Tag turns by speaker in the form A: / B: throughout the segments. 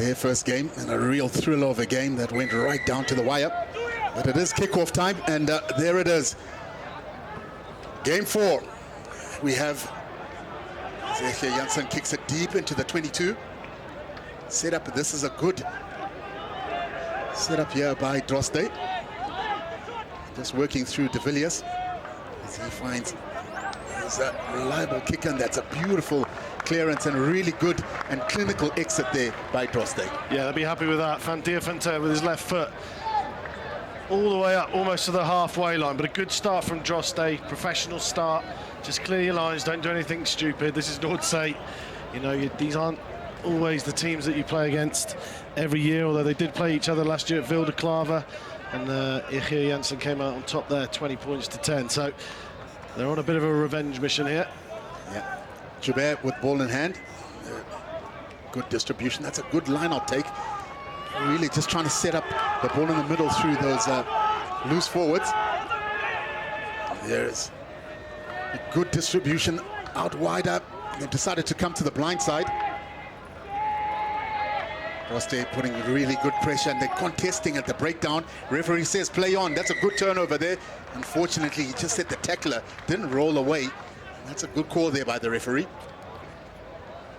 A: their first game, and a real thriller of a game that went right down to the wire. But it is kickoff time, and there it is. Game 4. We have EG Jansen kicks it deep into the 22. Set up, this is a good set up here by Drostdy. Just working through De Villiers as he finds he's a reliable kicker, and that's a beautiful clearance and a really good and clinical exit there by Drostdy.
B: Yeah, they'll be happy with that. Van Deventer with his left foot all the way up, almost to the halfway line. But a good start from Drostdy, professional start. Just clear your lines, don't do anything stupid. This is Noord Suid. You know, these aren't always the teams that you play against every year, although they did play each other last year at Wilde Klaver, and EG Jansen came out on top there, 20 points to 10. So they're on a bit of a revenge mission here.
A: Yeah, Joubert with ball in hand. Good distribution. That's a good line-out take. Really just trying to set up the ball in the middle through those loose forwards. There's a good distribution out wide up. They've decided to come to the blind side. Drostdy putting really good pressure, and they're contesting at the breakdown. Referee says play on. That's a good turnover there. Unfortunately, he just said the tackler didn't roll away. That's a good call there by the referee.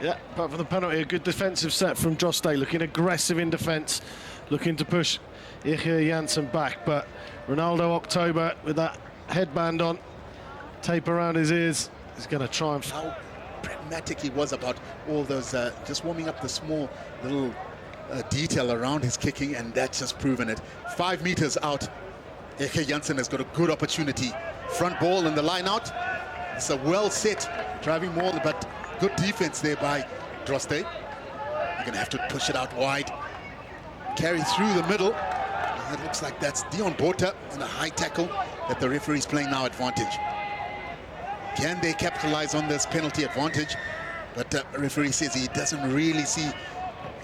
B: Yeah, apart from the penalty, a good defensive set from Drostdy, looking aggressive in defence, looking to push EG Jansen back. But Ronaldo October with that headband on, tape around his ears, is going to try and...
A: How pragmatic he was about all those, just warming up the small little detail around his kicking, and that's just proven it. 5 meters out, EG Jansen has got a good opportunity. Front ball in the line out. It's a well set driving maul, but good defense there by Drostdy. You're going to have to push it out wide. Carry through the middle. And it looks like that's Dion Botha in a high tackle that the referee's playing now advantage. Can they capitalize on this penalty advantage? But the referee says he doesn't really see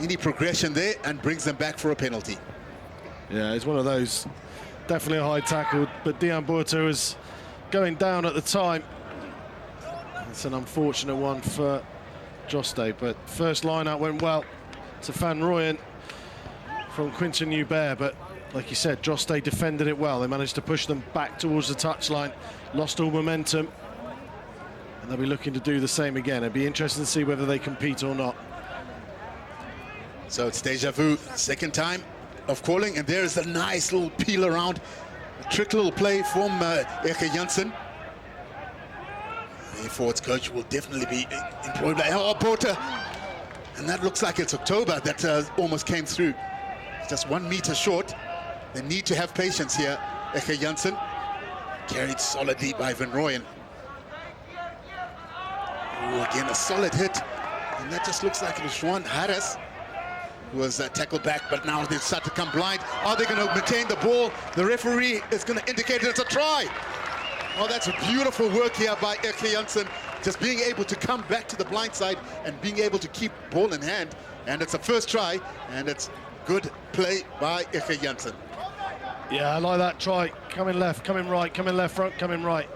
A: any progression there and brings them back for a penalty.
B: Yeah, it's one of those. Definitely a high tackle, but Dion Botha was going down at the time. It's an unfortunate one for Drostdy, but first line out went well to Van Rooyen from Quinton Joubert, but like you said, Drostdy defended it well. They managed to push them back towards the touchline, lost all momentum, and they'll be looking to do the same again. It'd be interesting to see whether they compete or not.
A: So it's deja vu, second time of calling, and there's a nice little peel around, a trick little play from EG Jansen. The forwards coach will definitely be employed by Botha, and that looks like it's October that almost came through. Just 1 meter short. They need to have patience here. EG Jansen carried solidly by Van Rooyen. Again, a solid hit, and that just looks like it was Juan Harris who was tackled back, but now they've started to come blind. Are they going to maintain the ball? The referee is going to indicate it's a try. Oh, that's beautiful work here by EG Jansen, just being able to come back to the blind side and being able to keep ball in hand. And it's a first try, and it's good play by EG Jansen.
B: Yeah, I like that try. Coming left, coming right, coming left front, coming right.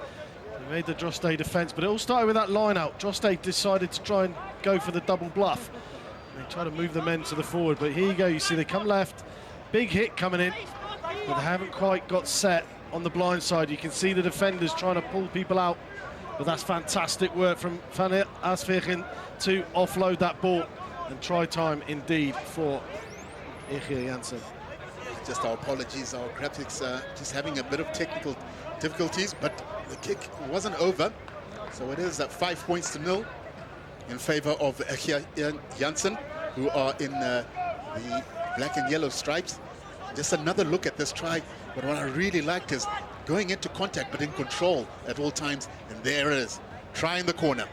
B: He made the Drostdy defence, but it all started with that line out. Drostdy decided to try and go for the double bluff. They try to move the men to the forward, but here you go. You see they come left, big hit coming in, but they haven't quite got set on the blind side. You can see the defenders trying to pull people out, but that's fantastic work from Van Asvegen to offload that ball, and try time indeed for EG Jansen.
A: Just our apologies, our graphics just having a bit of technical difficulties, but the kick wasn't over, so it is 5 points to 0 in favor of EG Jansen, who are in the black and yellow stripes. Just another look at this try, but what I really liked is going into contact but in control at all times, and there it is, try in the corner.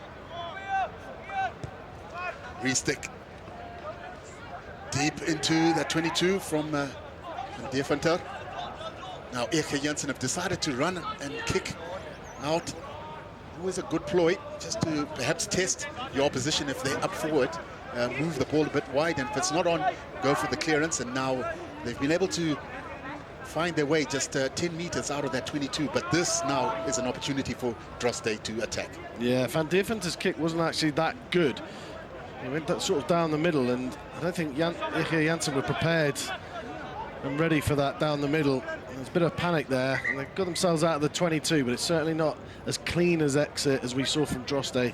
A: Restick deep into the 22 from Deventer. Now EG Jansen have decided to run and kick out. Always a good ploy, just to perhaps test your opposition if they're up forward, move the ball a bit wide, and if it's not on, go for the clearance. And now they've been able to find their way just 10 meters out of that 22, but this now is an opportunity for Drostdy to attack.
B: Yeah, Van Deventer's kick wasn't actually that good. He went that sort of down the middle, and I don't think EG Jansen were prepared and ready for that down the middle. There's a bit of panic there, and they've got themselves out of the 22, but it's certainly not as clean as exit as we saw from Drostdy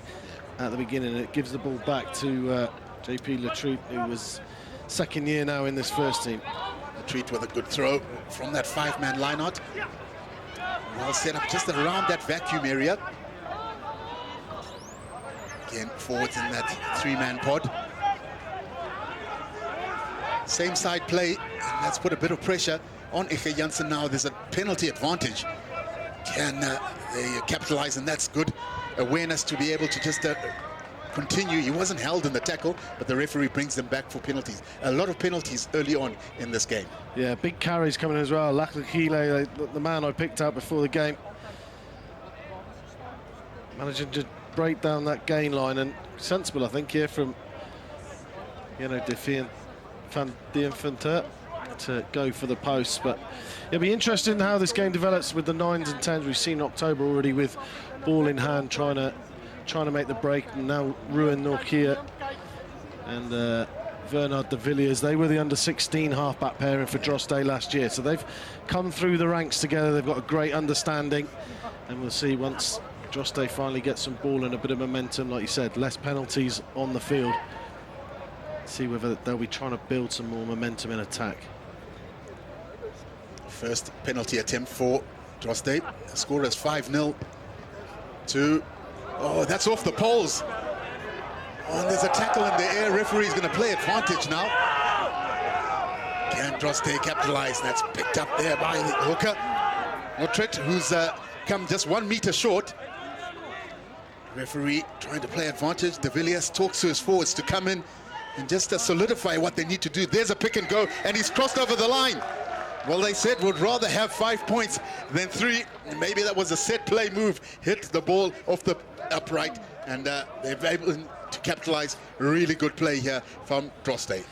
B: at the beginning. It gives the ball back to JP Letreat, who was second year now in this first team.
A: Letreat with a good throw from that 5-man lineout. Well set up just around that vacuum area. Again, forwards in that 3-man pod. Same side play, and that's put a bit of pressure on EG Jansen now. There's a penalty advantage. Can they capitalize, and that's good awareness to be able to just continue. He wasn't held in the tackle, but the referee brings them back for penalties. A lot of penalties early on in this game.
B: Yeah, big carries coming as well. Laklakile, the man I picked out before the game, managing to break down that gain line, and sensible, I think, here from Jano van Deventer to go for the posts. But it'll be interesting how this game develops with the 9s and 10s. We've seen October already with ball in hand, trying to make the break, and now Ruin Norkia and Werner de Villiers, they were the under-16 half-back pairing for Drostdy last year, so they've come through the ranks together. They've got a great understanding, and we'll see once Drostdy finally gets some ball and a bit of momentum, like you said, less penalties on the field. See whether they'll be trying to build some more momentum in attack.
A: First penalty attempt for Drostdy. The score is 5-0 to... Oh, that's off the poles. Oh, and there's a tackle in the air. Referee's going to play advantage now. Can Drostdy capitalize? That's picked up there by the hooker. Notret, who's come just 1 meter short. Referee trying to play advantage. De Villiers talks to his forwards to come in and just solidify what they need to do. There's a pick and go, and he's crossed over the line. Well, they said would rather have 5 points than 3. Maybe that was a set play move. Hit the ball off the upright, and they're able to capitalize. Really good play here from Drostdy.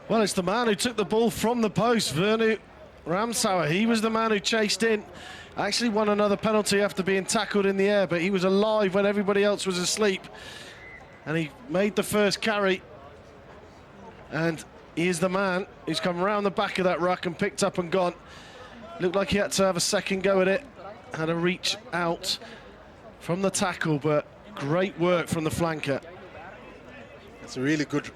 B: Well, it's the man who took the ball from the post, Werno Ramsauer. He was the man who chased in. Actually won another penalty after being tackled in the air, but he was alive when everybody else was asleep. And he made the first carry. And he is the man who's come around the back of that ruck and picked up and gone. Looked like he had to have a second go at it. Had a reach out from the tackle, but great work from the flanker.
A: It's a really good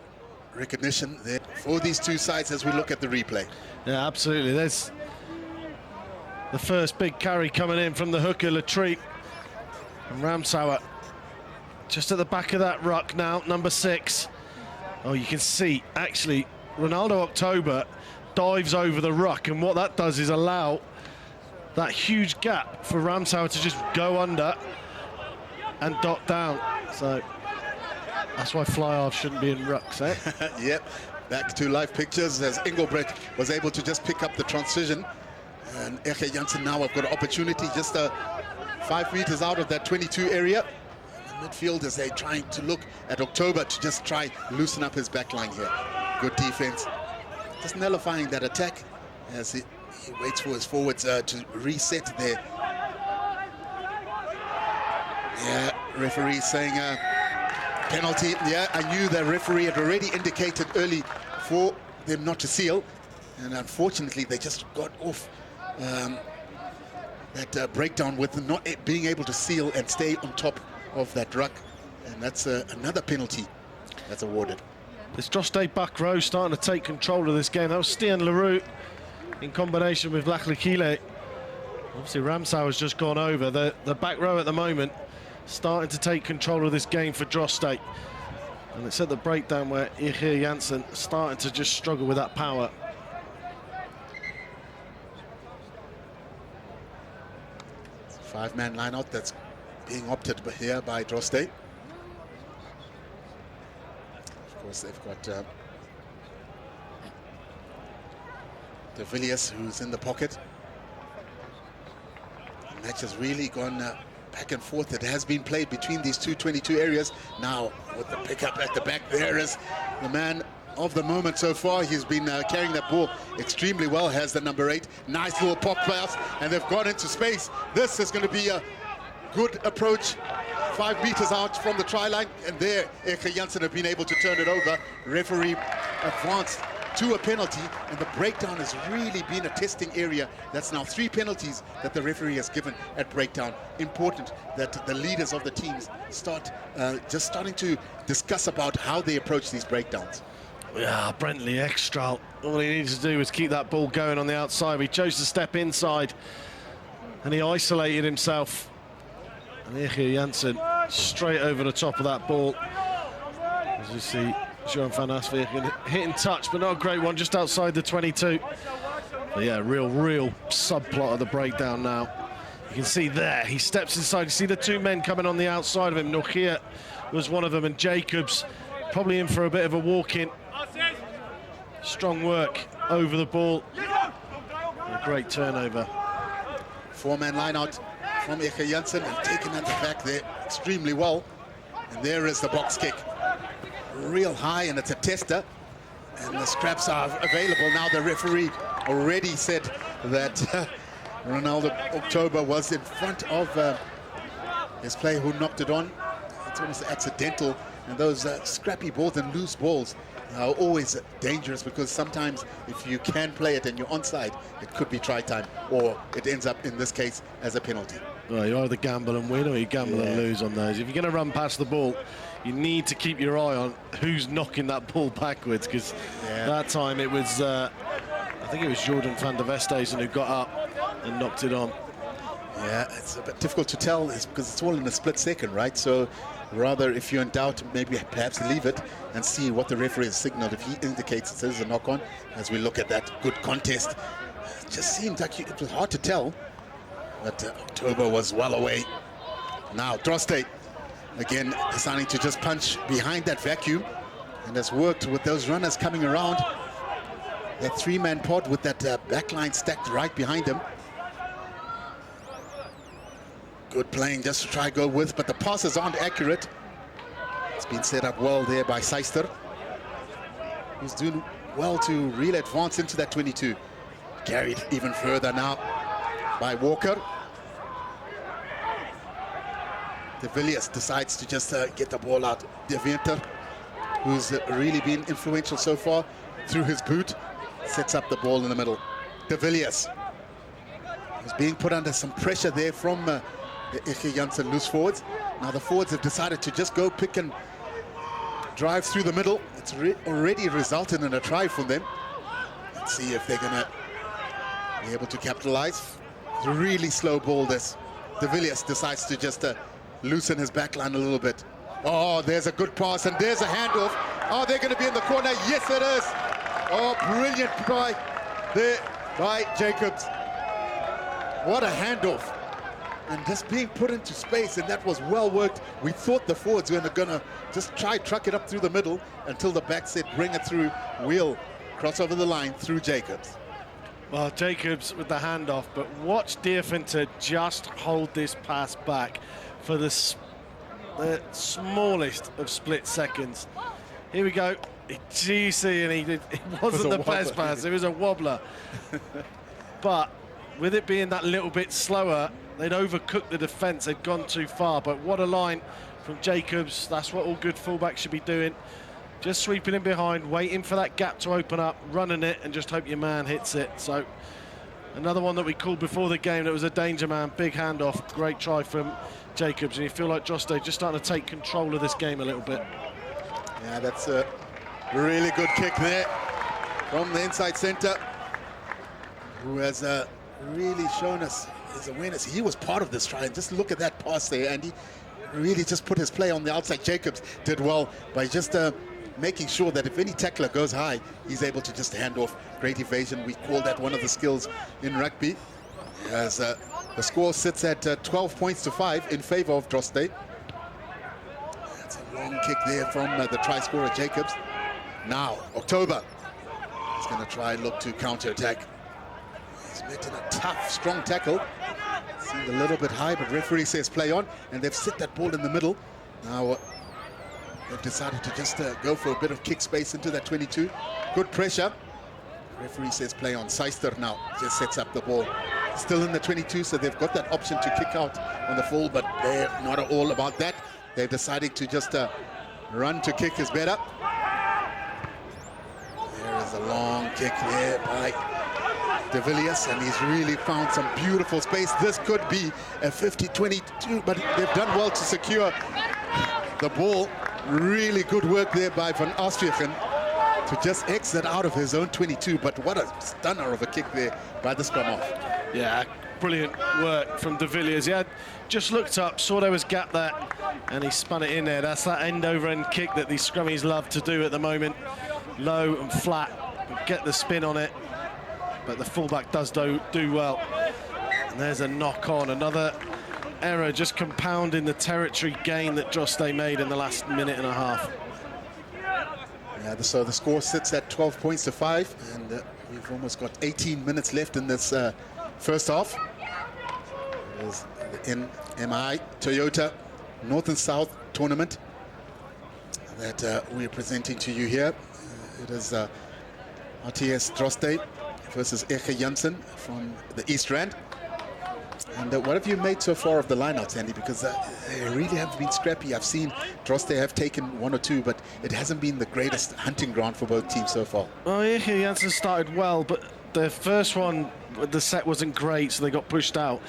A: recognition there for these two sides as we look at the replay.
B: Yeah, absolutely. There's the first big carry coming in from the hooker, Letreat. And Ramsauer just at the back of that ruck now, number 6. Oh, you can see, actually, Ronaldo October dives over the ruck, and what that does is allow that huge gap for Ramsauer to just go under and dot down. So that's why fly-halves shouldn't be in rucks, eh?
A: Yep, back to live pictures as Engelbrecht was able to just pick up the transition. And EG Jansen now have got an opportunity just 5 meters out of that 22 area. Midfielders, they're trying to look at October to just try loosen up his back line here. Good defense. Just nullifying that attack as he waits for his forwards to reset there. Yeah, referee saying penalty. Yeah, I knew the referee had already indicated early for them not to seal. And unfortunately, they just got off that breakdown with not being able to seal and stay on top of that ruck, and that's another penalty that's awarded.
B: This Drostdy back row starting to take control of this game. That was Stian Leroux in combination with Laklakile. Obviously Ramsauer's just gone over. The back row at the moment starting to take control of this game for Drostdy. And it's at the breakdown where EG Jansen starting to just struggle with that power.
A: It's a 5-man line-out that's being opted here by Drostdy. Of course, they've got De Villiers, who's in the pocket. The match has really gone back and forth. It has been played between these two 22 areas. Now, with the pickup at the back, there is the man of the moment so far. He's been carrying that ball extremely well, has the number 8. Nice little pop pass, and they've gone into space. This is going to be a good approach. 5 meters out from the try line, and there EG Jansen have been able to turn it over. Referee advanced to a penalty, and the breakdown has really been a testing area. That's now 3 penalties that the referee has given at breakdown. Important that the leaders of the teams start starting to discuss about how they approach these breakdowns.
B: Yeah, Brentley extra. All he needed to do was keep that ball going on the outside. He chose to step inside, and he isolated himself. And EG Jansen straight over the top of that ball. As you see, Jano van Deventer hitting touch, but not a great one, just outside the 22. But yeah, real subplot of the breakdown now. You can see there, he steps inside. You see the 2 men coming on the outside of him. Noord was one of them, and Jacobs probably in for a bit of a walk-in. Strong work over the ball. And a great turnover.
A: 4-man line out from EG Jansen, and taken at the back there extremely well. And there is the box kick. Real high, and it's a tester. And the scraps are available now. The referee already said that Ronaldo October was in front of his player who knocked it on. It's almost accidental. And those scrappy balls and loose balls are always dangerous, because sometimes if you can play it and you're onside, it could be try time, or it ends up in this case as a penalty.
B: Well, you either gamble and win, or you gamble and lose on those. If you're going to run past the ball, you need to keep your eye on who's knocking that ball backwards, because that time it was, I think it was Jordan van der Westhuizen who got up and knocked it on.
A: Yeah, it's a bit difficult to tell, because it's all in a split second, right? So rather, if you're in doubt, maybe perhaps leave it and see what the referee has signaled. If he indicates it says a knock-on, as we look at that good contest, it just seemed like it was hard to tell. But October was well away. Now Drostdy again deciding to just punch behind that vacuum, and has worked with those runners coming around. That 3-man pod with that back line stacked right behind him. Good playing just to try go with, but the passes aren't accurate. It's been set up well there by Syster, who's doing well to really advance into that 22. Carried even further now by Walker. De Villiers decides to just get the ball out. Deventer, who's really been influential so far through his boot, sets up the ball in the middle. De Villiers is being put under some pressure there from the EG Jansen loose forwards. Now the forwards have decided to just go pick and drive through the middle. It's already resulted in a try from them. Let's see if they're gonna be able to capitalize. It's a really slow ball this. De Villiers decides to just loosen his back line a little bit. Oh, there's a good pass, and there's a handoff. Oh, they're gonna be in the corner. Yes, it is. Oh, brilliant try there by Jacobs. What a handoff. And just being put into space, and that was well worked. We thought the forwards were gonna just truck it up through the middle until the back said bring it through. Wheel cross over the line through Jacobs.
B: Well, Jacobs with the handoff, but watch Deventer just hold this pass back for the smallest of split seconds. Here we go. You see, and it wasn't the best pass. It was a wobbler. But with it being that little bit slower, they'd overcooked the defence. They'd gone too far. But what a line from Jacobs. That's what all good fullbacks should be doing. Just sweeping in behind, waiting for that gap to open up, running it, and just hope your man hits it. So another one that we called before the game that was a danger man. Big handoff. Great try from Jacobs. And you feel like Drostdy just starting to take control of this game a little bit.
A: Yeah, that's a really good kick there from the inside centre, who has really shown us his awareness. He was part of this try, and just look at that pass there, and he really just put his play on the outside. Jacobs did well by just making sure that if any tackler goes high, he's able to just hand off. Great evasion. We call that one of the skills in rugby. As the score sits at 12 points to 5 in favour of Drostdy. That's a long kick there from the try scorer Jacobs. Now October is going to try and look to counter-attack. He's met in a tough, strong tackle. Seemed a little bit high, but referee says play on, and they've set that ball in the middle. Now they've decided to just go for a bit of kick space into that 22. Good pressure. Referee says play on. Syster now just sets up the ball. still in the 22, so they've got that option to kick out on the full, but they're not at all about that. They're deciding to just run to kick is better. There is a long kick there by De Villiers, and he's really found some beautiful space. This could be a 50-22, but they've done well to secure the ball. Really good work there by Van Asviegen to just exit out of his own 22, but what a stunner of a kick there by the scrum off.
B: Yeah, brilliant work from De Villiers. Yeah, just looked up, saw there was gap there, and he spun it in there. That's that end-over-end kick that these scrummies love to do at the moment. Low and flat, get the spin on it, but the fullback does do well. And there's a knock-on, another error, just compounding the territory gain that Drostdy made in the last minute and a half.
A: Yeah, so the score sits at 12 points to 5, and we've almost got 18 minutes left in this first half. There's the NMI Toyota North and South Tournament that we're presenting to you here. It is HTS Drostdy versus EG Jansen from the East Rand. And what have you made so far of the lineouts, Andy? Because they really have been scrappy. I've seen Drostdy have taken 1 or 2, but it hasn't been the greatest hunting ground for both teams so far.
B: Well, EG Jansen started well, but the first one, the set wasn't great, so they got pushed out.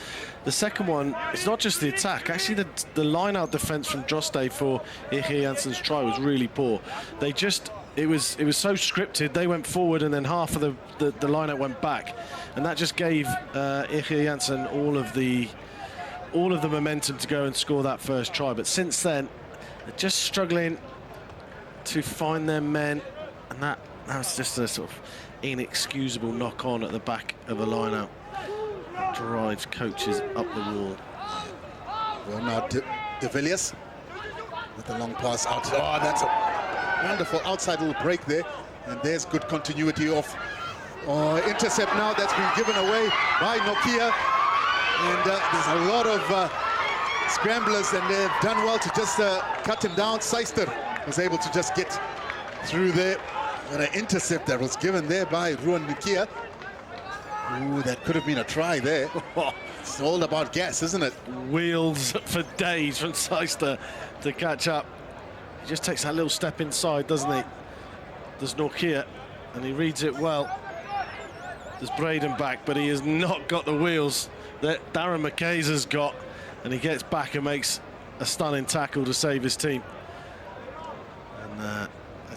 B: The second one, it's not just the attack. Actually, the line-out defence from Drostdy for EG Jansen's try was really poor. They just... It was so scripted. They went forward and then half of the line-out went back, and that just gave EG Jansen all of the momentum to go and score that first try. But since then, they're just struggling to find their men, and that was just a sort of inexcusable knock-on at the back of a line-out. Drives coaches up the wall.
A: Well, now De Villiers with the long pass out. Oh, that's a wonderful outside little break there, and there's good continuity of intercept now that's been given away by Nokia, and there's a lot of scramblers, and they've done well to just cut him down. Syster was able to just get through there, and an intercept that was given there by Ruan Nokia. Ooh, that could have been a try there. It's all about gas, isn't it?
B: Wheels for days from Syster to catch up. He just takes that little step inside, doesn't he? There's Nokia, and he reads it well. There's Breytenbach, but he has not got the wheels that Darren McKay's has got, and he gets back and makes a stunning tackle to save his team. And a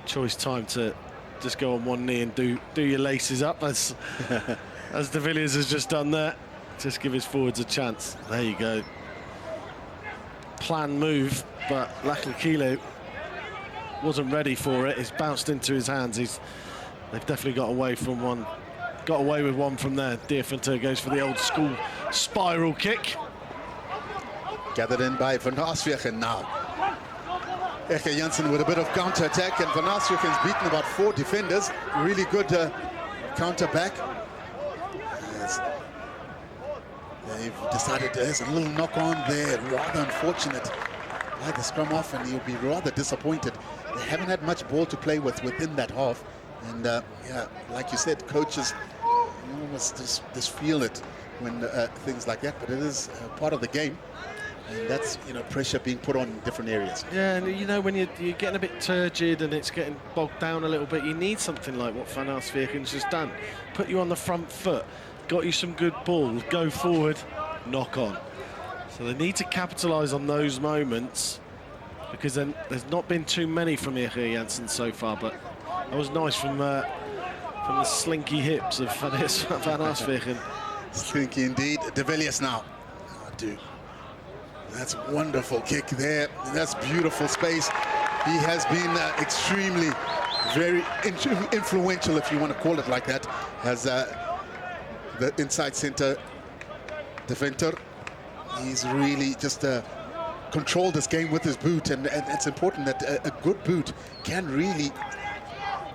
B: choice time to just go on one knee and do your laces up, as De Villiers has just done there. Just give his forwards a chance. There you go. Planned move, but Lakakile wasn't ready for it. It's bounced into his hands. They've definitely got away from one. Got away with one from there. Deventer goes for the old school spiral kick.
A: Gathered in by Van Asviegen now. EG Jansen with a bit of counter-attack, and Van Asviegen's beaten about 4 defenders. Really good counter back. They've decided there's a little knock-on there. Rather unfortunate by the scrum off, and he'll be rather disappointed. They haven't had much ball to play with within that half, and yeah, like you said, coaches almost just feel it when things like that, but it is part of the game, and that's, you know, pressure being put on different areas.
B: Yeah, and you know, when you're getting a bit turgid and it's getting bogged down a little bit, you need something like what Van Asviegen's just done. Put you on the front foot, got you some good balls, go forward, knock on. So they need to capitalise on those moments, because then there's not been too many from EG Jansen so far, but that was nice from the slinky hips of Van Asviegen.
A: Slinky indeed. De Villiers now. Oh, dude. That's a wonderful kick there. That's beautiful space. He has been extremely, very influential, if you want to call it like that, as the inside centre Deventer. He's really just controlled this game with his boot, and it's important that a good boot can really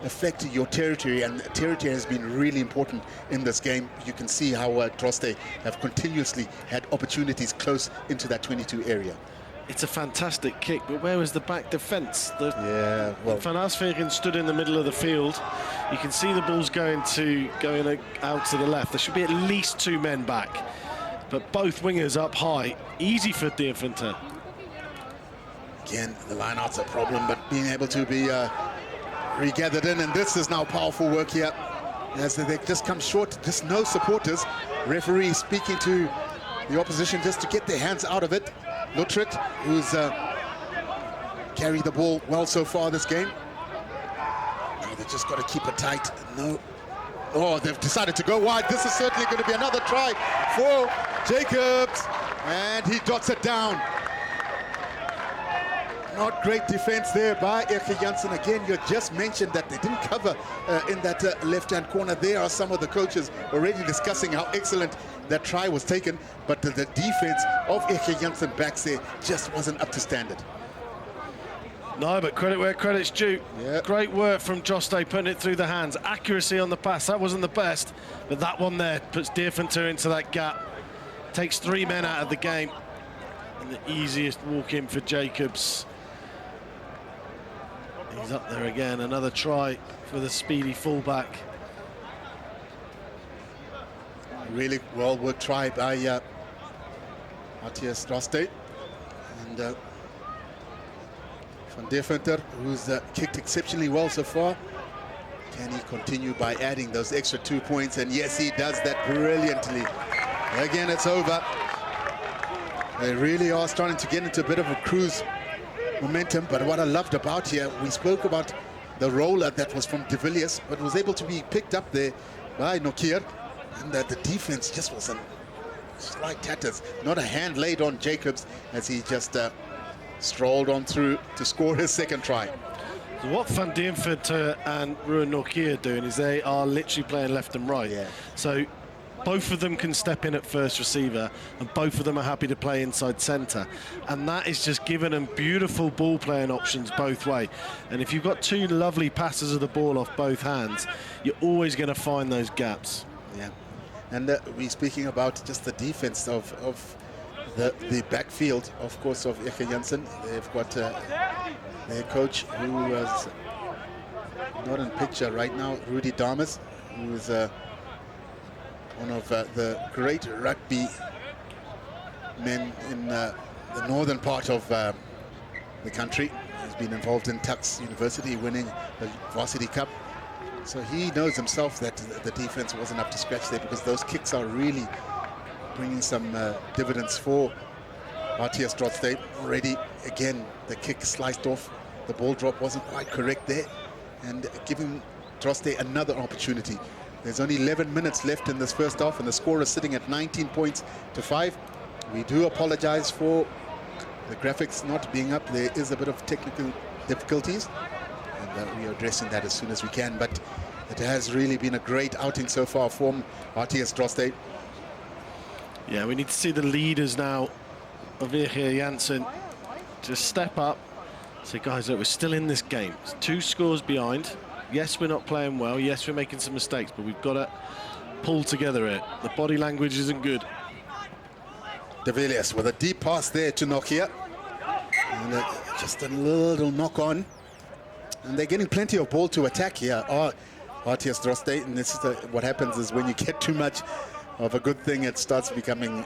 A: affect your territory, and territory has been really important in this game. You can see how Drostdy have continuously had opportunities close into that 22 area.
B: it's a fantastic kick, but where was the back defence?
A: Yeah, well,
B: Van Asvegen stood in the middle of the field. You can see the ball's going out to the left. There should be at least 2 men back, but both wingers up high. Easy for Deventer.
A: Again, the line-out's a problem, but being able to be regathered in, and this is now powerful work here, as they just come short, just no supporters. Referee speaking to the opposition just to get their hands out of it. Lutrit, who's carried the ball well so far this game. Now they've just got to keep it tight. No. Oh, they've decided to go wide. This is certainly going to be another try for Jacobs, and he dots it down. Not great defense there by EG Jansen. Again, you just mentioned that they didn't cover in that left-hand corner. There are some of the coaches already discussing how excellent that try was taken, but the defense of EG Jansen backs there just wasn't up to standard.
B: No, but credit where credit's due.
A: Yeah.
B: Great work from Drostdy, putting it through the hands. Accuracy on the pass, that wasn't the best, but that one there puts Deventer into that gap. Takes 3 men out of the game. And the easiest walk in for Jacobs. He's up there again, another try for the speedy fullback.
A: Really well worked try by HTS Drostdy. And Van Deventer, who's kicked exceptionally well so far. Can he continue by adding those extra 2 points? And yes, he does that brilliantly. Again, it's over. They really are starting to get into a bit of a cruise momentum, but what I loved about here, we spoke about the roller that was from De Villiers, but was able to be picked up there by Nokia, and the defense just was in slight tatters. Not a hand laid on Jacobs as he just strolled on through to score his second try.
B: So what Van Deventer and Ruan Nokia are doing is they are literally playing left and right.
A: Yeah.
B: So both of them can step in at first receiver, and both of them are happy to play inside centre. And that is just giving them beautiful ball playing options both way. And if you've got 2 lovely passes of the ball off both hands, you're always going to find those gaps.
A: Yeah. And we're speaking about just the defense of the backfield, of course, of EG Jansen. They've got their coach, who was not in picture right now, Rudy Dames, who is one of the great rugby men in the northern part of the country. He's been involved in Tufts University, winning the Varsity Cup. So he knows himself that the defense wasn't up to scratch there, because those kicks are really bringing some dividends for HTS Drostdy. Already, again, the kick sliced off. The ball drop wasn't quite correct there, and giving Drostdy another opportunity. There's only 11 minutes left in this first half, and the score is sitting at 19 points to 5. We do apologize for the graphics not being up. There is a bit of technical difficulties, and we are addressing that as soon as we can. But it has really been a great outing so far from HTS Drostdy.
B: Yeah, we need to see the leaders now of EG Jansen just step up. Say, guys, look, we're still in this game. It's 2 scores behind. Yes, we're not playing well. Yes, we're making some mistakes, but we've got to pull together here. The body language isn't good.
A: De Villiers with a deep pass there to Nokia. And just a little knock on. And they're getting plenty of ball to attack here. HTS Drostdy, and this is what happens is when you get too much of a good thing, it starts becoming,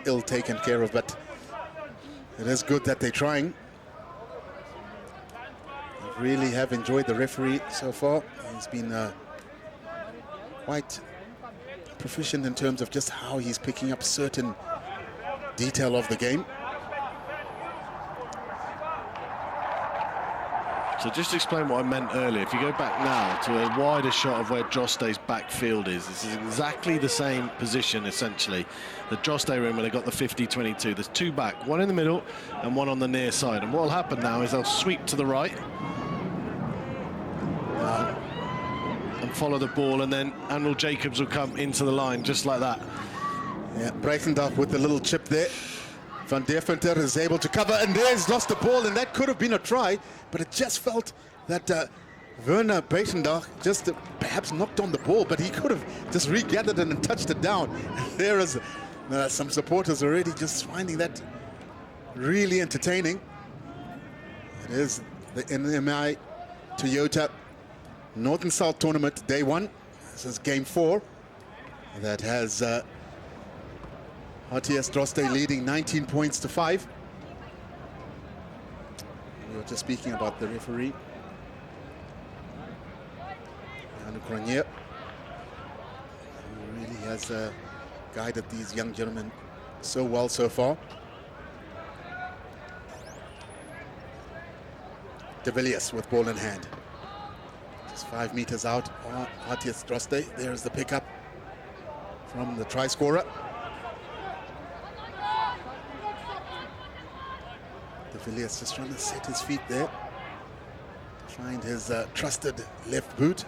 A: ill taken care of. But it is good that they're trying. Really have enjoyed the referee so far. He's been quite proficient in terms of just how he's picking up certain detail of the game.
B: So just to explain what I meant earlier, if you go back now to a wider shot of where Drostdy's backfield is, this is exactly the same position, essentially. The Drostdy room where they got the 50-22. There's 2 back, 1 in the middle and 1 on the near side. And what will happen now is they'll sweep to the right and follow the ball, and then Anwill Jacobs will come into the line just like that.
A: Yeah, Breytenbach with the little chip there. Van Deventer is able to cover, and there's lost the ball, and that could have been a try, but it just felt that Werner Breytenbach just perhaps knocked on the ball, but he could have just regathered it and touched it down. There is some supporters already just finding that really entertaining. It is the NMI Toyota North and South Tournament, day 1. This is game 4. That has HTS Drostdy leading 19 points to 5. We were just speaking about the referee, Jano, who really has guided these young gentlemen so well so far. De Villiers with ball in hand. Just 5 meters out, HTS Drostdy. There's the pickup from the try scorer. De Villiers just trying to set his feet there, find his trusted left boot.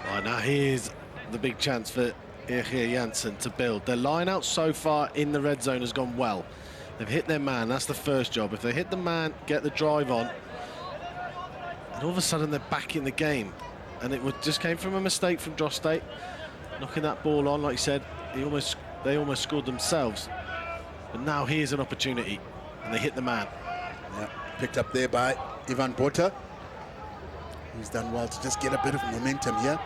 B: Right, now here's the big chance for EG Jansen to build. Their line out so far in the red zone has gone well. They've hit their man, that's the first job. If they hit the man, get the drive on, and all of a sudden they're back in the game. And it just came from a mistake from Drostdy, knocking that ball on. Like you said, they almost scored themselves. But now here's an opportunity, and they hit the man.
A: Yeah, picked up there by Ivan Botha, who's done well to just get a bit of momentum here.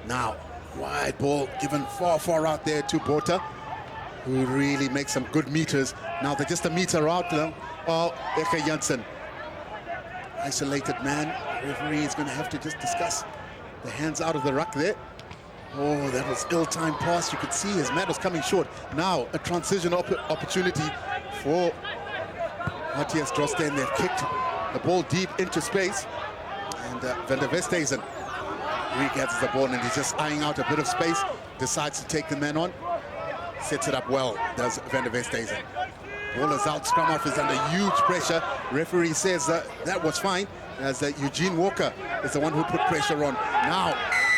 A: Now, wide ball given far out there to Botha, who really makes some good meters. Now they're just a meter out now. Oh, EG Jansen. Isolated man. Referee is going to have to just discuss the hands out of the ruck there. Oh, that was ill-timed pass. You could see his man was coming short. Now a transition opportunity for HTS Drostdy, and they've kicked the ball deep into space. And Van der Westhuizen re-gathers the ball, and he's just eyeing out a bit of space, decides to take the man on, sets it up well, does Van der Westhuizen. Ball is out, scrum half is under huge pressure. Referee says that was fine, as Eugene Walker is the one who put pressure on. Now,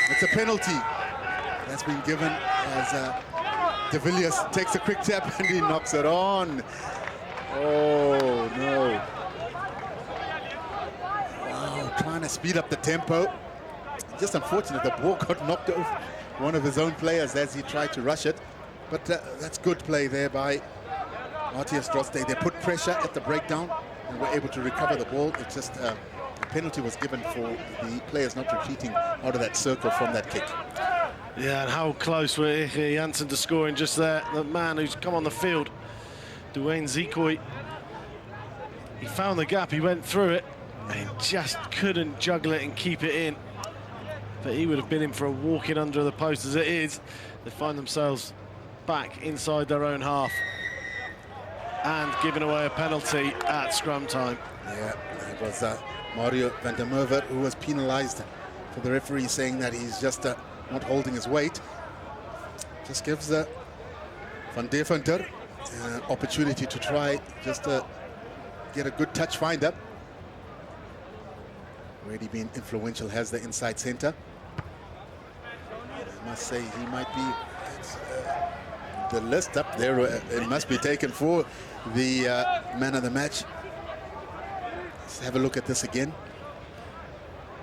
A: it's a penalty that's been given as De Villiers takes a quick tap and he knocks it on. Oh, no. Wow, trying to speed up the tempo. Just unfortunate, the ball got knocked off one of his own players as he tried to rush it. But that's good play there by HTS Drostdy. They put pressure at the breakdown and were able to recover the ball. It's just a penalty was given for the players not retreating out of that circle from that kick.
B: Yeah, and how close were EG Jansen to scoring just there. The man who's come on the field, Dwayne Zikoi, he found the gap, he went through it, and he just couldn't juggle it and keep it in. But he would have been in for a walk in under the post as it is. They find themselves back inside their own half and giving away a penalty at scrum time.
A: Yeah, it was Mario van der Merwe who was penalized for the referee saying that he's just not holding his weight. Just gives Van Deventer an opportunity to try just to get a good touch finder. Already been influential, has the inside center. I must say he might be the list up there. It must be taken for the man of the match. Let's have a look at this again.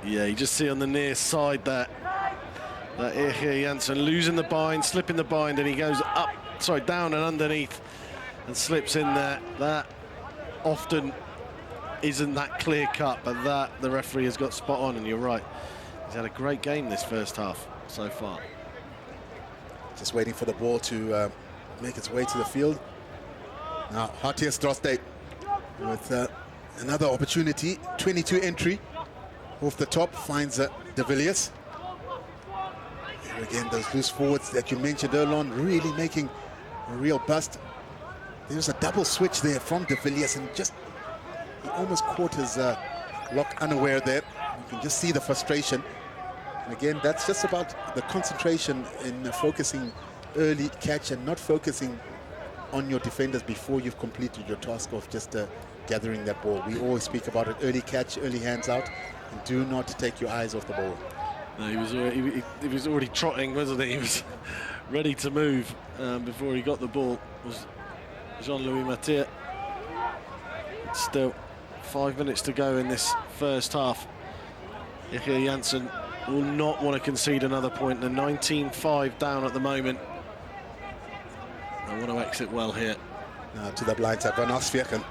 B: Yeah, you just see on the near side that EG Jansen losing the bind, slipping the bind, and he goes down and underneath and slips in there. That often isn't that clear cut, but that the referee has got spot on, and you're right. He's had a great game this first half so far.
A: Just waiting for the ball to make its way to the field. Now, HTS Drostdy with another opportunity. 22 entry off the top, finds De Villiers. Here again, those loose forwards that you mentioned earlier on, really making a real bust. There's a double switch there from De Villiers, and just he almost caught his lock unaware there. You can just see the frustration. And again, that's just about the concentration in focusing early catch and not focusing on your defenders before you've completed your task of just gathering that ball. We always speak about it, early catch, early hands out, and do not take your eyes off the ball.
B: No, he was already trotting, wasn't he? He was ready to move before he got the ball. It was Jean-Louis Mathieu. Still 5 minutes to go in this first half. EG Jansen will not want to concede another point. They're 19-5 down at the moment. I want to exit well here.
A: Now to the blind side, Van Osveken.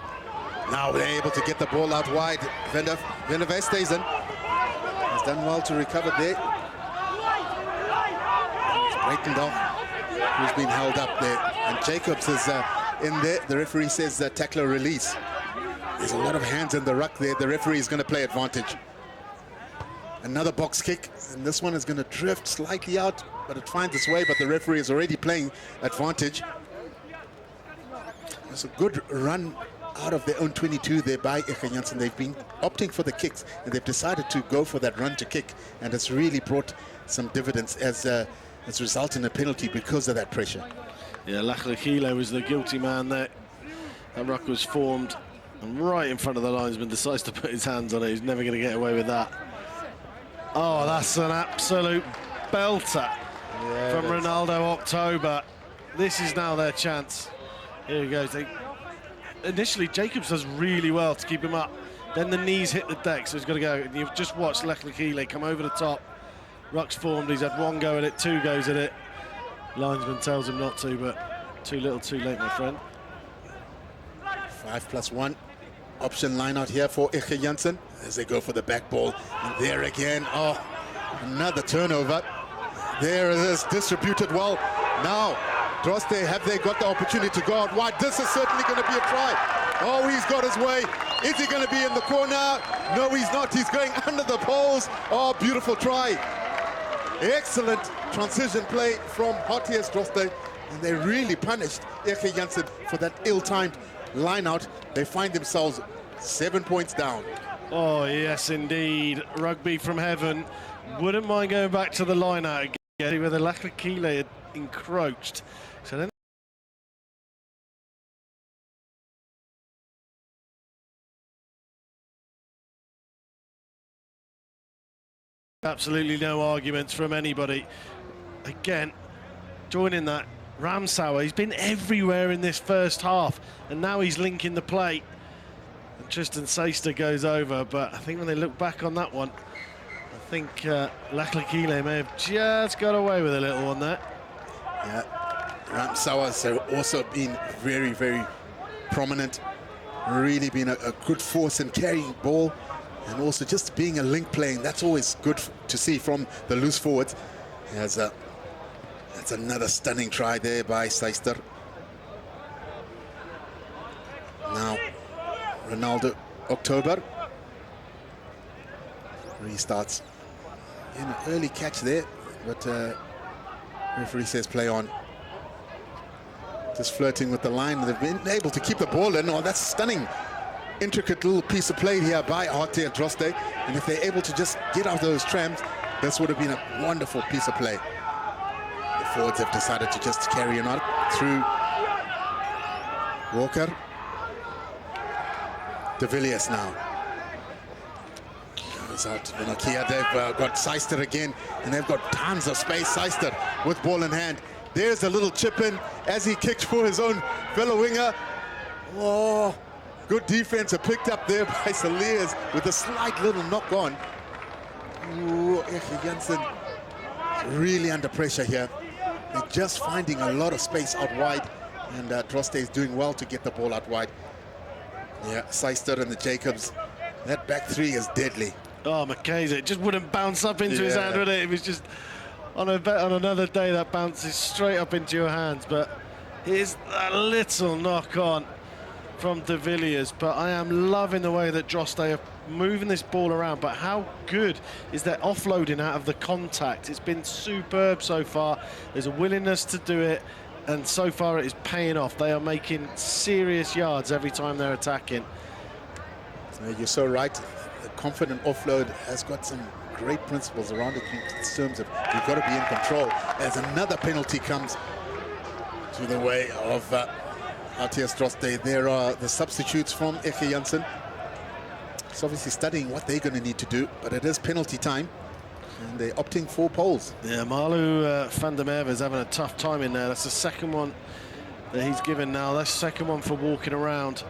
A: Now they're able to get the ball out wide. Werner Breytenbach has done well to recover there. It's Breytenbach who's been held up there. And Jacobs is in there. The referee says tackler release. There's a lot of hands in the ruck there. The referee is going to play advantage. Another box kick, and this one is going to drift slightly out, but it finds its way, but the referee is already playing advantage. It's a good run out of their own 22 there by EG Jansen. They've been opting for the kicks, and they've decided to go for that run to kick, and it's really brought some dividends as it's resulted in a penalty because of that pressure.
B: Yeah, Ricocheted was the guilty man there. That ruck was formed, and right in front of the linesman decides to put his hands on it. He's never going to get away with that. Oh, that's an absolute belter from Ronaldo October. This is now their chance. Here he goes. Initially, Jacobs does really well to keep him up. Then the knees hit the deck, so he's got to go. And you've just watched Ricocheted come over the top. Ruck's formed. He's had one go at it, two goes at it. Linesman tells him not to, but too little, too late, my friend.
A: 5+1 option line out here for EG Jansen as they go for the back ball. And there again, oh, another turnover. There it is, distributed well. Now, Drostdy, have they got the opportunity to go out wide? This is certainly going to be a try. Oh, he's got his way. Is he going to be in the corner? No, he's not. He's going under the poles. Oh, beautiful try. Excellent transition play from HTS Drostdy. And they really punished EG Jansen for that ill-timed line out. They find themselves 7 points down.
B: Oh, yes, indeed. Rugby from heaven. Wouldn't mind going back to the line out again where the Ricocheted had encroached. So then absolutely no arguments from anybody. Again, joining that, Ramsauer, he's been everywhere in this first half, and now he's linking the play. And Tristan Syster goes over, but I think when they look back on that one, I think Ricocheted may have just got away with a little one there.
A: Yeah, Ramsauer has also been very, very prominent. Really been a good force in carrying ball, and also just being a link playing. That's always good to see from the loose forwards. That's another stunning try there by Syster. Now, Ronaldo October restarts. In an early catch there, but referee says play on. Just flirting with the line. They've been able to keep the ball in. Oh, that's stunning. Intricate little piece of play here by HTS Drostdy. And if they're able to just get out those trams, this would have been a wonderful piece of play. The forwards have decided to just carry on through Walker. De Villiers now. Goes out to Nokia. They've got Syster again, and they've got tons of space. Syster with ball in hand. There's a little chip in as he kicked for his own fellow winger. Oh, good defense picked up there by Saliers with a slight little knock on. Ooh, EG Jansen really under pressure here. They're just finding a lot of space out wide, and Drostdy is doing well to get the ball out wide. Yeah, Syster and the Jacobs. That back three is deadly.
B: Oh, McKay's, it just wouldn't bounce up into his hand, would it? It was just on another day that bounces straight up into your hands. But here's that little knock on from De Villiers. But I am loving the way that Drostdy are moving this ball around. But how good is their offloading out of the contact? It's been superb so far. There's a willingness to do it, and so far it is paying off. They are making serious yards every time they're attacking.
A: You're so right. The confident offload has got some great principles around it in terms of you've got to be in control. As another penalty comes to the way of HTS Drostdy, there are the substitutes from EG Jansen. It's obviously studying what they're going to need to do, but it is penalty time, and they're opting for poles.
B: Yeah, Malu van der Merwe is having a tough time in there. That's the second one that he's given now. That's the second one for walking around.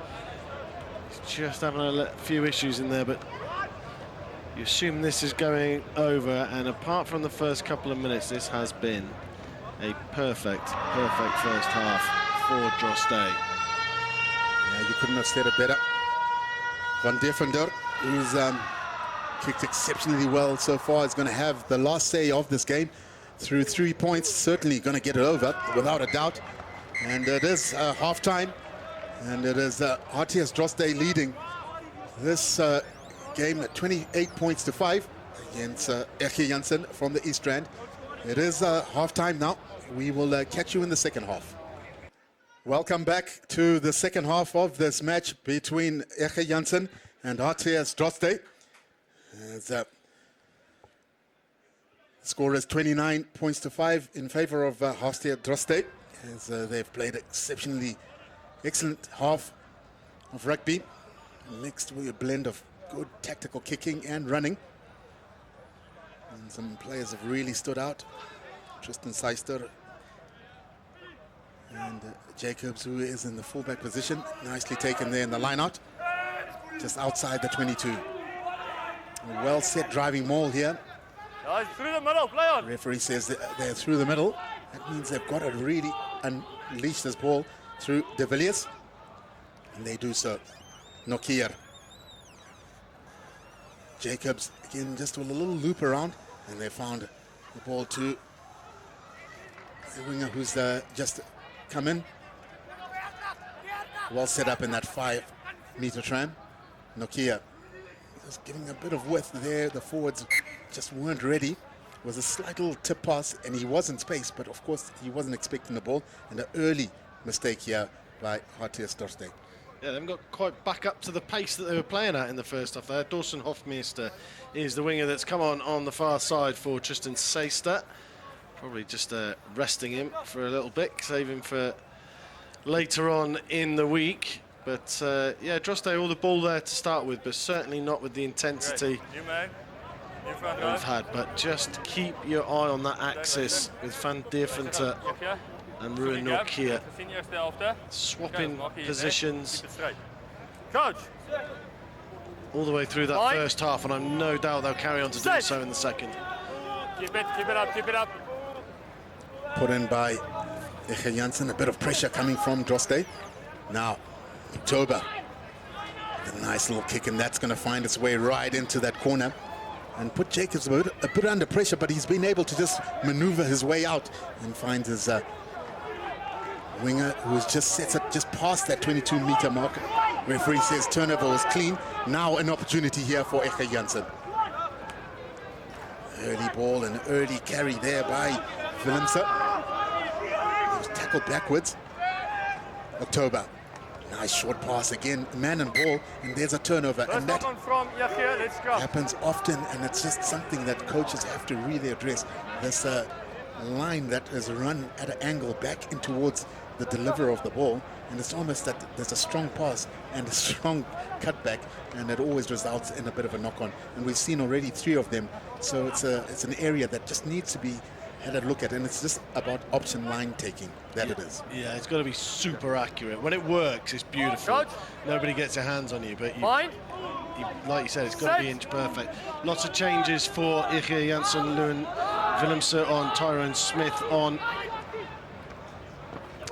B: He's just having a few issues in there, but you assume this is going over, and apart from the first couple of minutes, this has been a perfect first half for Drostdy.
A: Yeah, you couldn't have said it better. Van Deventer, who's kicked exceptionally well so far, is going to have the last say of this game through 3 points. Certainly going to get it over, without a doubt. And it is half-time, and it is HTS Drostdy leading this game at 28 points to 5 against EG Jansen from the East Rand. It is half-time now. We will catch you in the second half. Welcome back to the second half of this match between EG Jansen and HTS Drostdy. The score is 29 points to 5 in favor of HTS Drostdy, as they've played exceptionally excellent half of rugby, mixed with a blend of good tactical kicking and running. And some players have really stood out. Tristan Syster and Jacobs, who is in the fullback position, nicely taken there in the line-out, just outside the 22. A well-set driving maul here.
C: Through the middle, play on.
A: Referee says that they're through the middle. That means they've got to really unleash this ball through De Villiers, and they do so. Nokia. Jacobs again just with a little loop around, and they found the ball to the winger who's just come in. Well set up in that 5-meter tram. Nokia just giving a bit of width there. The forwards just weren't ready. It was a slight little tip pass, and he was in space, but of course he wasn't expecting the ball, and an early mistake here by HTS Drostdy.
B: Yeah, they haven't got quite back up to the pace that they were playing at in the first half there. Dawson Hofmeister is the winger that's come on the far side for Tristan Syster. Probably just resting him for a little bit, save him for later on in the week. But yeah, Drostdy all the ball there to start with, but certainly not with the intensity we've had. But just keep your eye on that axis with Van Deventer and Ruin Nokia swapping positions all the way through that first half, and I've no doubt they'll carry on to do so in the second.
C: Keep it up.
A: Put in by EG Jansen, a bit of pressure coming from Drostdy. Now, October, a nice little kick, and that's going to find its way right into that corner and put Jacobs a bit under pressure, but he's been able to just maneuver his way out and find his winger, who's just sets it just past that 22-meter mark. Referee says turnover was clean. Now an opportunity here for EG Jansen. Early ball and early carry there by Willemse. He was tackled backwards. October. Nice short pass again, man and ball, and there's a turnover. And that happens often, and it's just something that coaches have to really address. This line that is run at an angle back in towards the deliverer of the ball, and it's almost that there's a strong pass and a strong cutback, and it always results in a bit of a knock-on. And we've seen already 3 of them, so it's an area that just needs to be had a look at, and it's just about option line taking that it is.
B: Yeah, it's got to be super accurate. When it works, it's beautiful. Nobody gets their hands on you, but like you said, it's got to be inch perfect. Lots of changes for EG Jansen, Lewin Willemse on, Tyrone Smith on,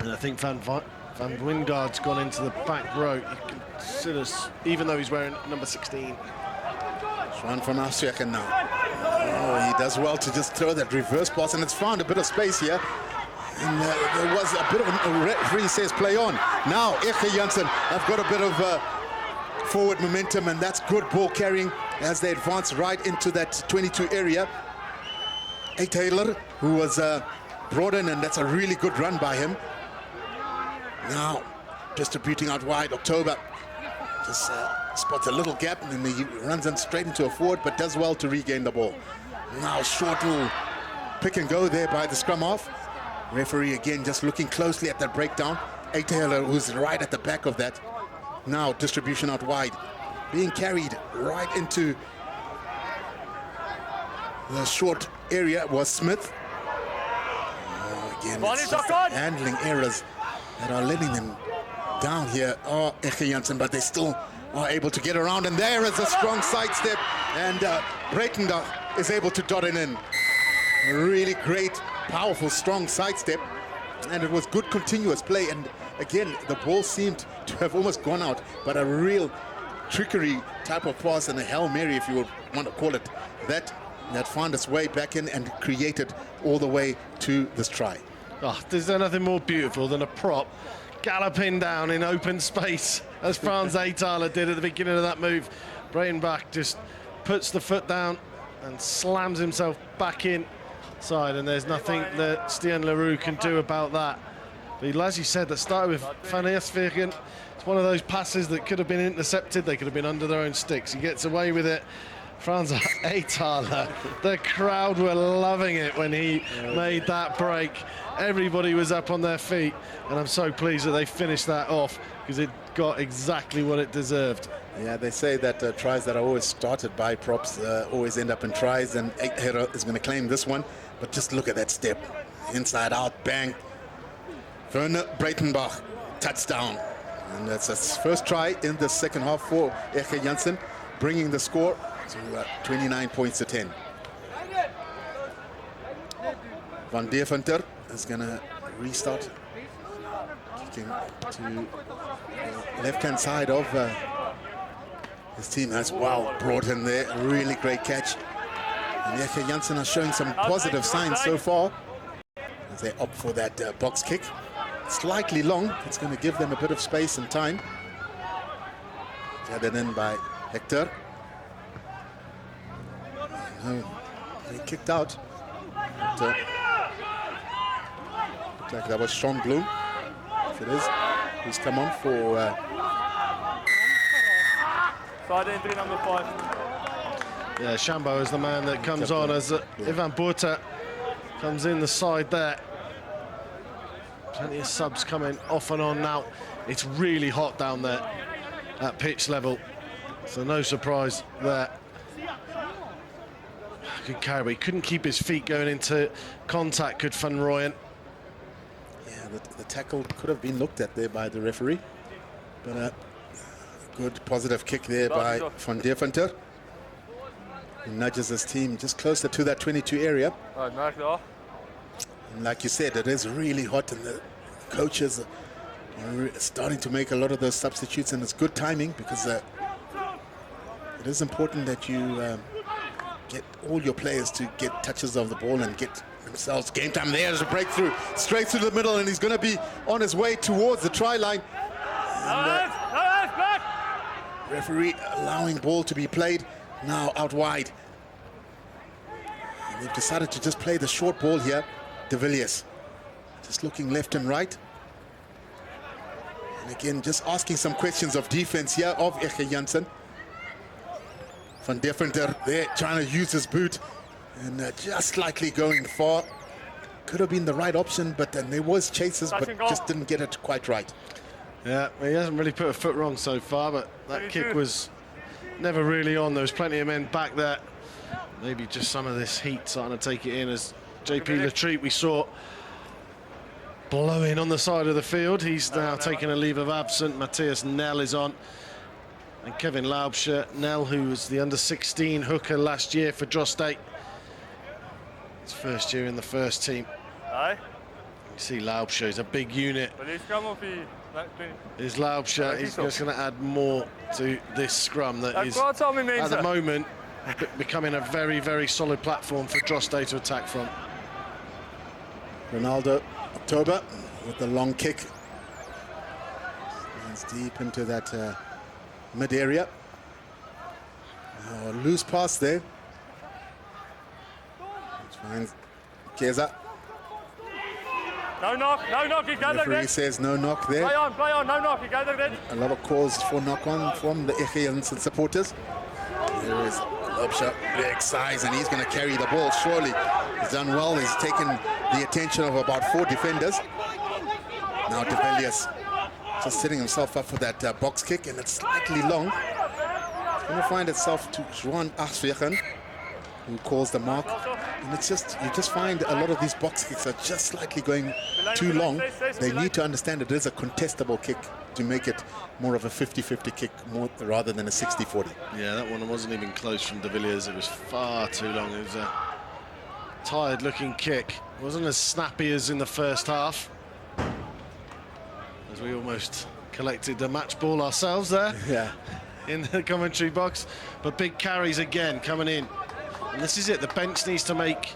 B: and I think Van Wingard's gone into the back row. You can consider, even though he's wearing number 16.
A: Run from Affies now. Oh, he does well to just throw that reverse pass, and it's found a bit of space here. And there was a bit of a referee says play on. Now EG Jansen have got a bit of forward momentum, and that's good ball carrying as they advance right into that 22 area. A Taylor, who was brought in, and that's a really good run by him. Now distributing out wide. October just spots a little gap, and then he runs in straight into a forward, but does well to regain the ball. Now short little pick and go there by the scrum half. Referee again just looking closely at that breakdown. A Taylor, who's right at the back of that. Now distribution out wide, being carried right into the short area was Smith. Again, it's just handling errors that are letting them down here. EG Jansen, but they still are able to get around, and there is a strong sidestep, and Breytenbach is able to dot it in. A really great, powerful, strong sidestep, and it was good continuous play, and again, the ball seemed to have almost gone out, but a real trickery type of pass and a Hail Mary, if you would want to call it, that found its way back in and created all the way to this try.
B: Oh, there's nothing more beautiful than a prop galloping down in open space, as Frans Eytaler did at the beginning of that move. Breytenbach just puts the foot down and slams himself back inside, and there's nothing that Stian Leroux can do about that. But as you said, that started with Van Eerswegen. It's one of those passes that could have been intercepted. They could have been under their own sticks. He gets away with it. Frans Eytaler, the crowd were loving it when he made that break. Everybody was up on their feet, and I'm so pleased that they finished that off, because it got exactly what it deserved.
A: Yeah, they say that tries that are always started by props always end up in tries, and Eytaler is going to claim this one. But just look at that step. Inside out, bang. Werner Breytenbach, touchdown. And that's his first try in the second half for EG Jansen, bringing the score to 29 points to 10. Van Deventer is going to restart, kicking to the left-hand side of his team. That's well brought in there. Really great catch. And EG Jansen are showing some positive signs so far as they opt for that box kick. Slightly long. It's going to give them a bit of space and time. Gathered in by Hector. No, he kicked out. But, looked like that was Sean Bloom. If it is, he's come on for.
C: Side entry number 5.
B: Yeah, Shambo is the man that comes on as Ivan Botha comes in the side there. Plenty of subs coming off and on now. It's really hot down there at pitch level, so no surprise there. Good carry, but he couldn't keep his feet going into contact, could Van Rooyen.
A: Yeah, the tackle could have been looked at there by the referee, but good positive kick there by Van Deventer. He nudges his team just closer to that 22 area. And like you said, it is really hot, and the coaches are starting to make a lot of those substitutes, and it's good timing, because it is important that you get all your players to get touches of the ball and get themselves game time. There's a breakthrough straight through the middle, and he's going to be on his way towards the try line. And, referee allowing ball to be played now out wide. And they've decided to just play the short ball here. De Villiers just looking left and right, and again just asking some questions of defense here of EG Jansen. Van Deventer there trying to use his boot, and just slightly going far. Could have been the right option, but then there was chases, but just didn't get it quite right.
B: Yeah, he hasn't really put a foot wrong so far, but that kick was never really on. There was plenty of men back there. Maybe just some of this heat starting to take it in, as JP Latreat we saw blowing on the side of the field. He's now taking a leave of absence. Matthias Nel is on, and Kevin Laubscher. Nel, who was the under-16 hooker last year for Drostdy. His first year in the first team. You see Laubscher is a big unit. Is Laubscher, he's just going to add more to this scrum that is at the moment becoming a very, very solid platform for Drostdy to attack from.
A: Ronaldo October with the long kick. It's deep into that mid area. Loose pass there. Finds Keza.
C: No knock, you gathered it.
A: Referee says no knock there.
C: Play on, no knock, you gathered it.
A: A lot of calls for knock on from the EG Jansen supporters. There is Laubscher, big size, and he's going to carry the ball surely. He's done well. He's taken the attention of about 4 defenders. Now De Villiers just setting himself up for that box kick, and it's slightly long. It's going to find itself to Juan Aswegen, who calls the mark. And it's just, you just find a lot of these box kicks are just slightly going too long. They need to understand it is a contestable kick to make it more of a 50-50 kick rather than a 60-40.
B: Yeah, that one wasn't even close from De Villiers. It was far too long. It was a tired looking kick. It wasn't as snappy as in the first half. As We almost collected a match ball ourselves there.
A: Yeah.
B: In the commentary box. But big carries again coming in. And this is it. The bench needs to make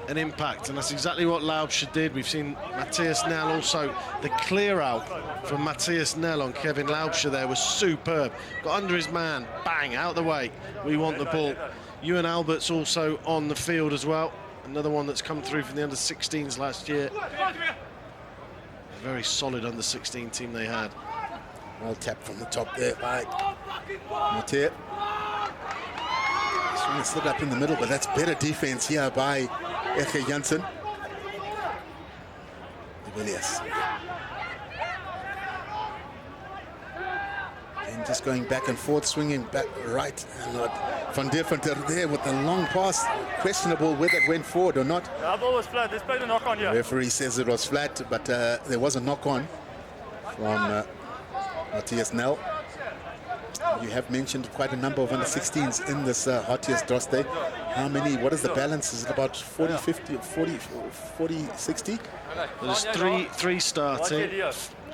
B: an impact, and that's exactly what Laubscher did. We've seen Matthias Nell also. The clear out from Matthias Nell on Kevin Laubscher there was superb. Got under his man, bang, out the way. We want the ball. Ewan Albert's also on the field as well. Another one that's come through from the under-16s last year. A very solid under-16 team they had.
A: Well tapped from the top there by Matthias. He's trying to slip up in the middle, but that's better defense here by EG Jansen. Williams. And just going back and forth, swinging back right. And Van Deventer there with the long pass. Questionable whether it went forward or not.
C: The ball was flat. There's been a knock on here.
A: The referee says it was flat, but there was a knock on from Matthias Nell. You have mentioned quite a number of under-16s in this HTS Drostdy. How many? What is the balance? Is it about 40, 50, 40, 60?
B: There's three starting,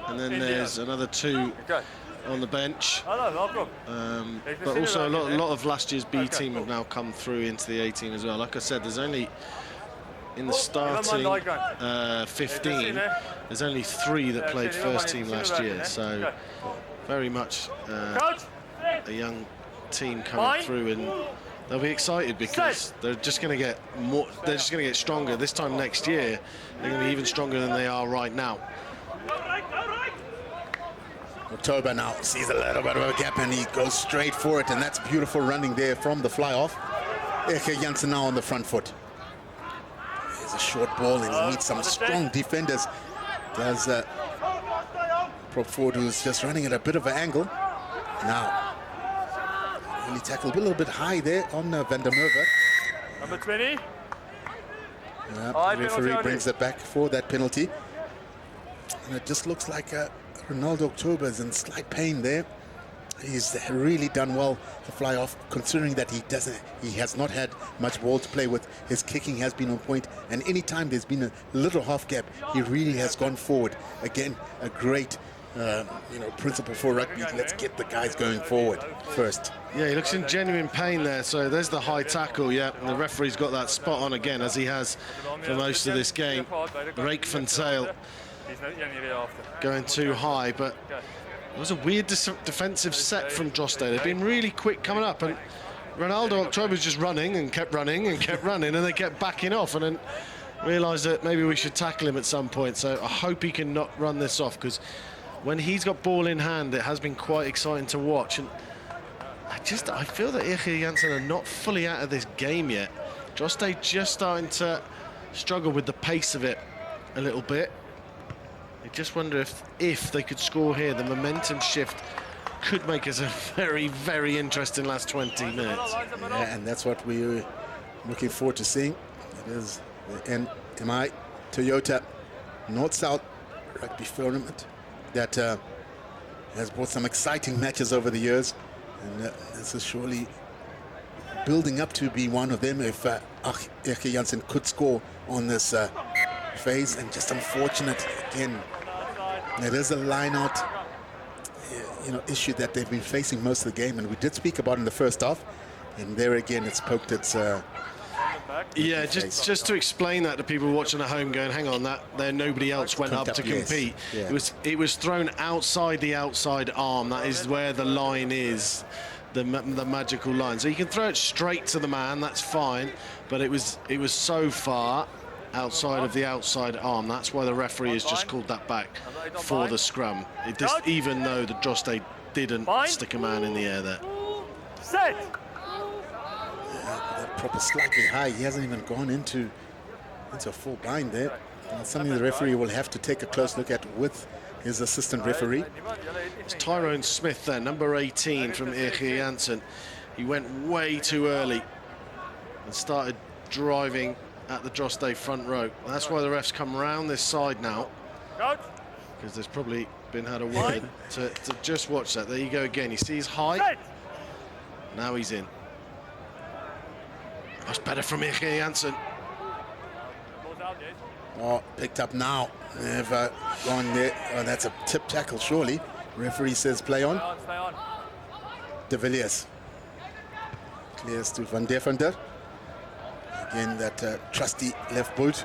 B: and then there's another 2 on the bench. But also a lot of last year's B team have now come through into the A team as well. Like I said, there's only in the starting 15, there's only 3 that played first team last year. So very much a young team coming through, and they'll be excited because they're just going to get more. They're just going to get stronger this time next year. They're going to be even stronger than they are right now.
A: October now sees a little bit of a gap and he goes straight for it, and that's beautiful running there from the fly off. EG Jansen now on the front foot. There's a short ball and he meets some strong defenders. Does prop forward who's just running at a bit of an angle. Now, really tackled a little bit high there on Van der Merwe.
C: Number 20.
A: The referee brings it back for that penalty. And it just looks like Ronaldo October is in slight pain there. He's really done well to fly off, considering that he has not had much ball to play with. His kicking has been on point, and anytime there's been a little half gap, he really has gone forward. Again, a great principle for rugby. Let's get the guys going forward first.
B: Yeah, he looks in genuine pain there. So there's the high tackle. Yeah, and the referee's got that spot on again, as he has for most of this game. Rake van Zyl going too high, but it was a weird defensive set from Drostdy. They've been really quick coming up, and Ronaldo October was just running and kept running and kept running, and they kept backing off, and then realised that maybe we should tackle him at some point. So I hope he can not run this off, because when he's got ball in hand, it has been quite exciting to watch. And I feel that EG Jansen are not fully out of this game yet. Drostdy just starting to struggle with the pace of it a little bit. I just wonder if they could score here. The momentum shift could make us a very, very interesting last 20 minutes.
A: Yeah, and that's what we're looking forward to seeing. It is the NMI Toyota Noord Suid Rugby Tournament that has brought some exciting matches over the years, and this is surely building up to be one of them if EG Jansen could score on this phase. And just unfortunate again, it is a line-out issue that they've been facing most of the game, and we did speak about in the first half, and there again it's poked its
B: yeah, just to explain that to people watching at home, going, hang on, there nobody else went up to compete. Yes. Yeah. It was thrown outside the outside arm. That is where the line is, the magical line. So you can throw it straight to the man, that's fine, but it was so far outside of the outside arm. That's why the referee has just called that back for the scrum. Even though the Drostdy didn't stick a man in the air there.
C: Set.
A: That proper slightly high. He hasn't even gone into a full bind there. And it's something the referee will have to take a close look at with his assistant referee.
B: It's Tyrone Smith there, number 18 from EG Jansen. He went way too early and started driving at the Drostdy front row. That's why the refs come round this side now, because there's probably been had a word to just watch that. There you go again. You see his height. Now he's in. Much better from EG Jansen.
A: Oh, picked up now. They've gone there. Oh, that's a tip tackle, surely. Referee says play on.
C: Stay on.
A: De Villiers clears to Van Deventer. Again, that trusty left boot.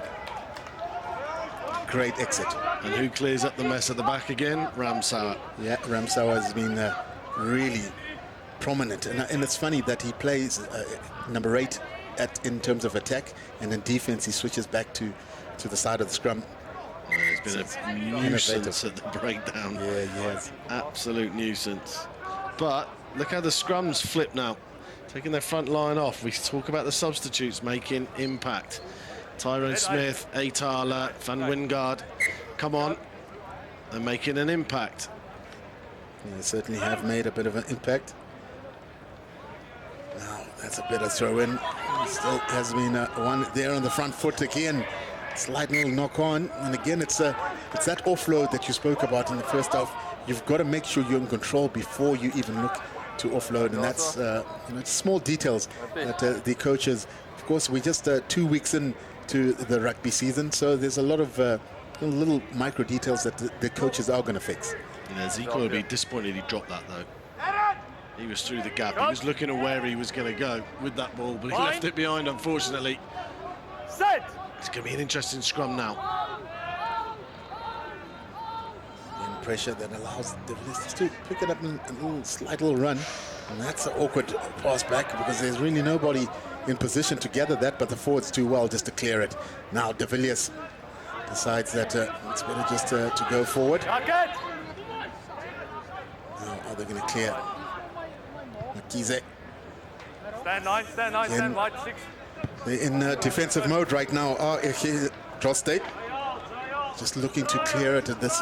A: Great exit.
B: And who clears up the mess at the back again? Ramsauer.
A: Yeah, Ramsauer has been really prominent. And it's funny that he plays number 8 in terms of attack, and in defense he switches back to the side of the scrum.
B: Yeah, it's been a nuisance at the breakdown.
A: Yeah, yes.
B: Absolute nuisance. But look how the scrums flip now. Taking their front line off. We talk about the substitutes making impact. Tyrone Smith, Atala, Van Wingard. Come on. They're making an impact.
A: Yeah, they certainly have made a bit of an impact. Now, that's a better throw in. Still has been one there on the front foot again. Slight little knock on. And again, it's that offload that you spoke about in the first half. You've got to make sure you're in control before you even look to offload. And that's, it's small details that the coaches, of course, we're just 2 weeks into the rugby season. So there's a lot of little micro details that the coaches are going to fix.
B: Yeah, Zico would be disappointed he dropped that, though. He was through the gap. He was looking at where he was going to go with that ball, but he left it behind, unfortunately.
C: Set.
B: It's going to be an interesting scrum now.
A: And pressure that allows the Villiers to pick it up in a slight little run. And that's an awkward pass back because there's really nobody in position to gather that, but the forwards do well just to clear it. Now De Villiers decides that it's better just to go forward. Now are they going to clear? Makize.
C: Stand 9, stand wide 6.
A: They're in defensive mode right now. EG Drostdy just looking to clear it. This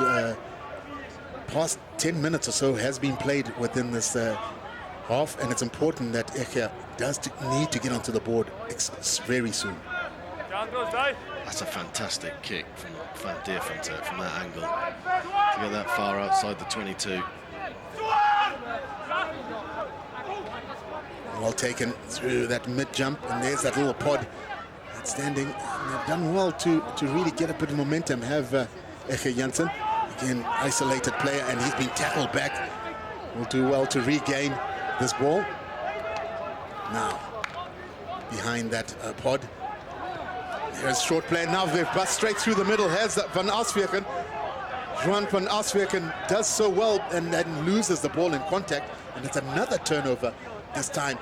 A: past 10 minutes or so has been played within this half, and it's important that EG does need to get onto the board very soon.
B: That's a fantastic kick from Van Deventer from that angle. To get that far outside the 22.
A: Well taken through that mid jump, and there's that little pod that's standing. And they've done well to really get a bit of momentum. Have EG Jansen, again isolated player, and he's been tackled back. Will do well to regain this ball. Now behind that pod, there's short play. Now they've bust straight through the middle. Has Van Aswerken. Juan Van Aswerken does so well and then loses the ball in contact, and it's another turnover. This time,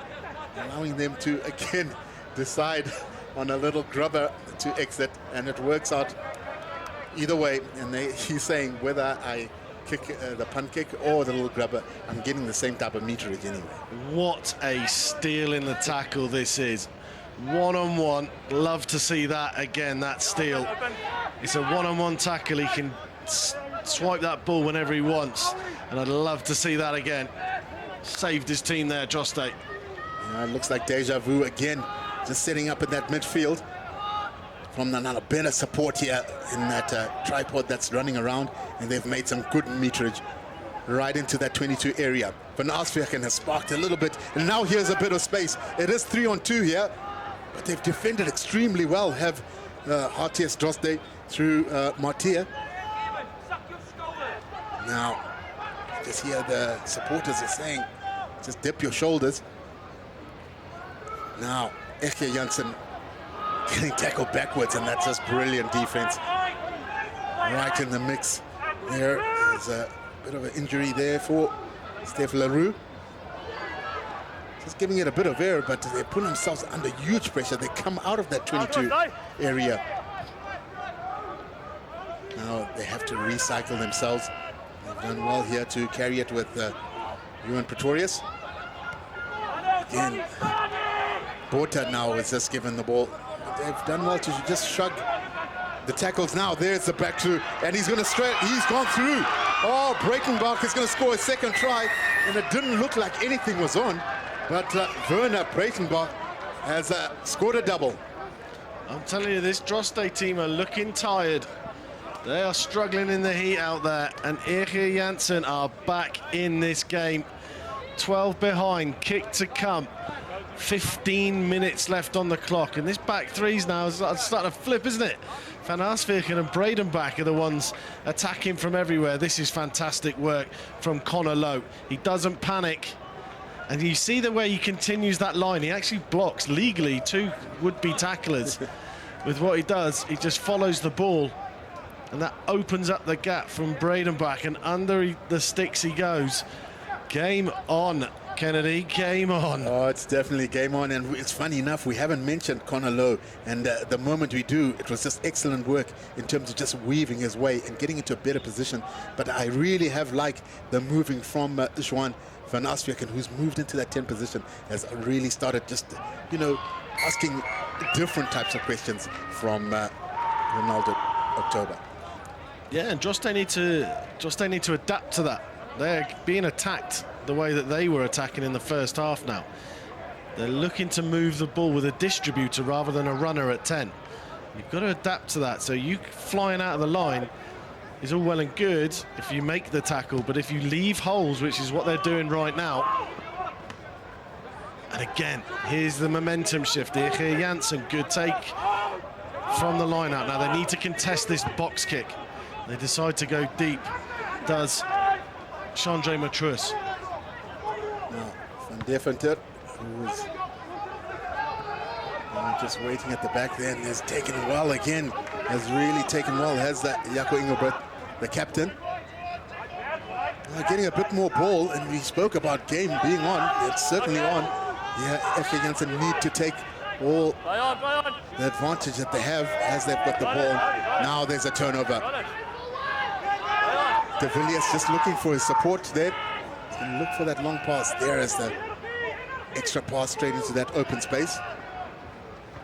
A: allowing them to again decide on a little grubber to exit, and it works out either way. And he's saying whether I kick the punt kick or the little grubber, I'm getting the same type of meterage anyway.
B: What a steal in the tackle this is. One-on-one, love to see that again, that steal. It's a one-on-one tackle, he can swipe that ball whenever he wants, and I'd love to see that again. Saved his team there, Drostdy.
A: It looks like deja vu again, just setting up in that midfield. From the better support here in that tripod that's running around, and they've made some good meterage right into that 22 area. Van Aswerken has sparked a little bit, and now here's a bit of space. It is 3-on-2 here, but they've defended extremely well. Have HTS Drostdy through Martia. Now, just here the supporters are saying, just dip your shoulders. Now, EG Jansen getting tackled backwards, and that's just brilliant defense. Right in the mix. There's a bit of an injury there for Steph Leroux. Just giving it a bit of air, but they put themselves under huge pressure. They come out of that 22 area. Now they have to recycle themselves. They've done well here to carry it with Ewan Pretorius. Again, Bota now is just given the ball. They've done well to just shrug the tackles. Now there's the back through, and he's going to straight. He's gone through. Oh, Breytenbach is going to score a second try, and it didn't look like anything was on. But Werner Breytenbach has scored a double.
B: I'm telling you, this Drostdy team are looking tired. They are struggling in the heat out there, and EG Jansen are back in this game. 12 behind, kick to come 15 minutes left on the clock, and this back three's now starting to flip, isn't it? Van Arsvegen and Breytenbach are the ones attacking from everywhere. This is fantastic work from Connor Lowe. He doesn't panic, and you see the way he continues that line. He actually blocks legally 2 would-be tacklers. With what he does, he just follows the ball, and that opens up the gap from Breytenbach, and under the sticks he goes. Game on, Kennedy, game on.
A: Oh, it's definitely game on, and it's funny enough, we haven't mentioned Connor Lowe, and the moment we do, it was just excellent work in terms of just weaving his way and getting into a better position. But I really have liked the moving from Juan van Arsvegen, who's moved into that 10 position, has really started just, you know, asking different types of questions from Ronaldo October.
B: Yeah, and Drostdy need to adapt to that. They're being attacked the way that they were attacking in the first half now. They're looking to move the ball with a distributor rather than a runner at 10. You've got to adapt to that. So you flying out of the line is all well and good if you make the tackle, but if you leave holes, which is what they're doing right now. And again, here's the momentum shift. EG Jansen, good take from the line out. Now they need to contest this box kick. They decide to go deep. Does Chandre Matrus.
A: Now, Van Deventer, who's just waiting at the back there, and has taken well again. Has really taken well. Has that Jaco Engelbert, the captain. Getting a bit more ball, and we spoke about game being on. It's certainly on. Yeah, EG Jansen need to take all the advantage that they have as they've got the ball. Now there's a turnover. De Villiers just looking for his support there. And look for that long pass. There is the extra pass straight into that open space.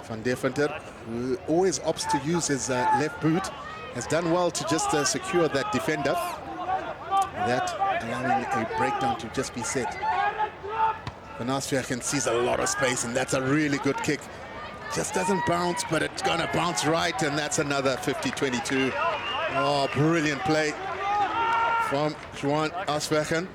A: Van Deventer, who always opts to use his left boot, has done well to just secure that defender. That allowing a breakdown to just be set. Van Arsvegen sees a lot of space, and that's a really good kick. Just doesn't bounce, but it's gonna bounce right, and that's another 50-22. Oh, brilliant play from Juan Arsvegen.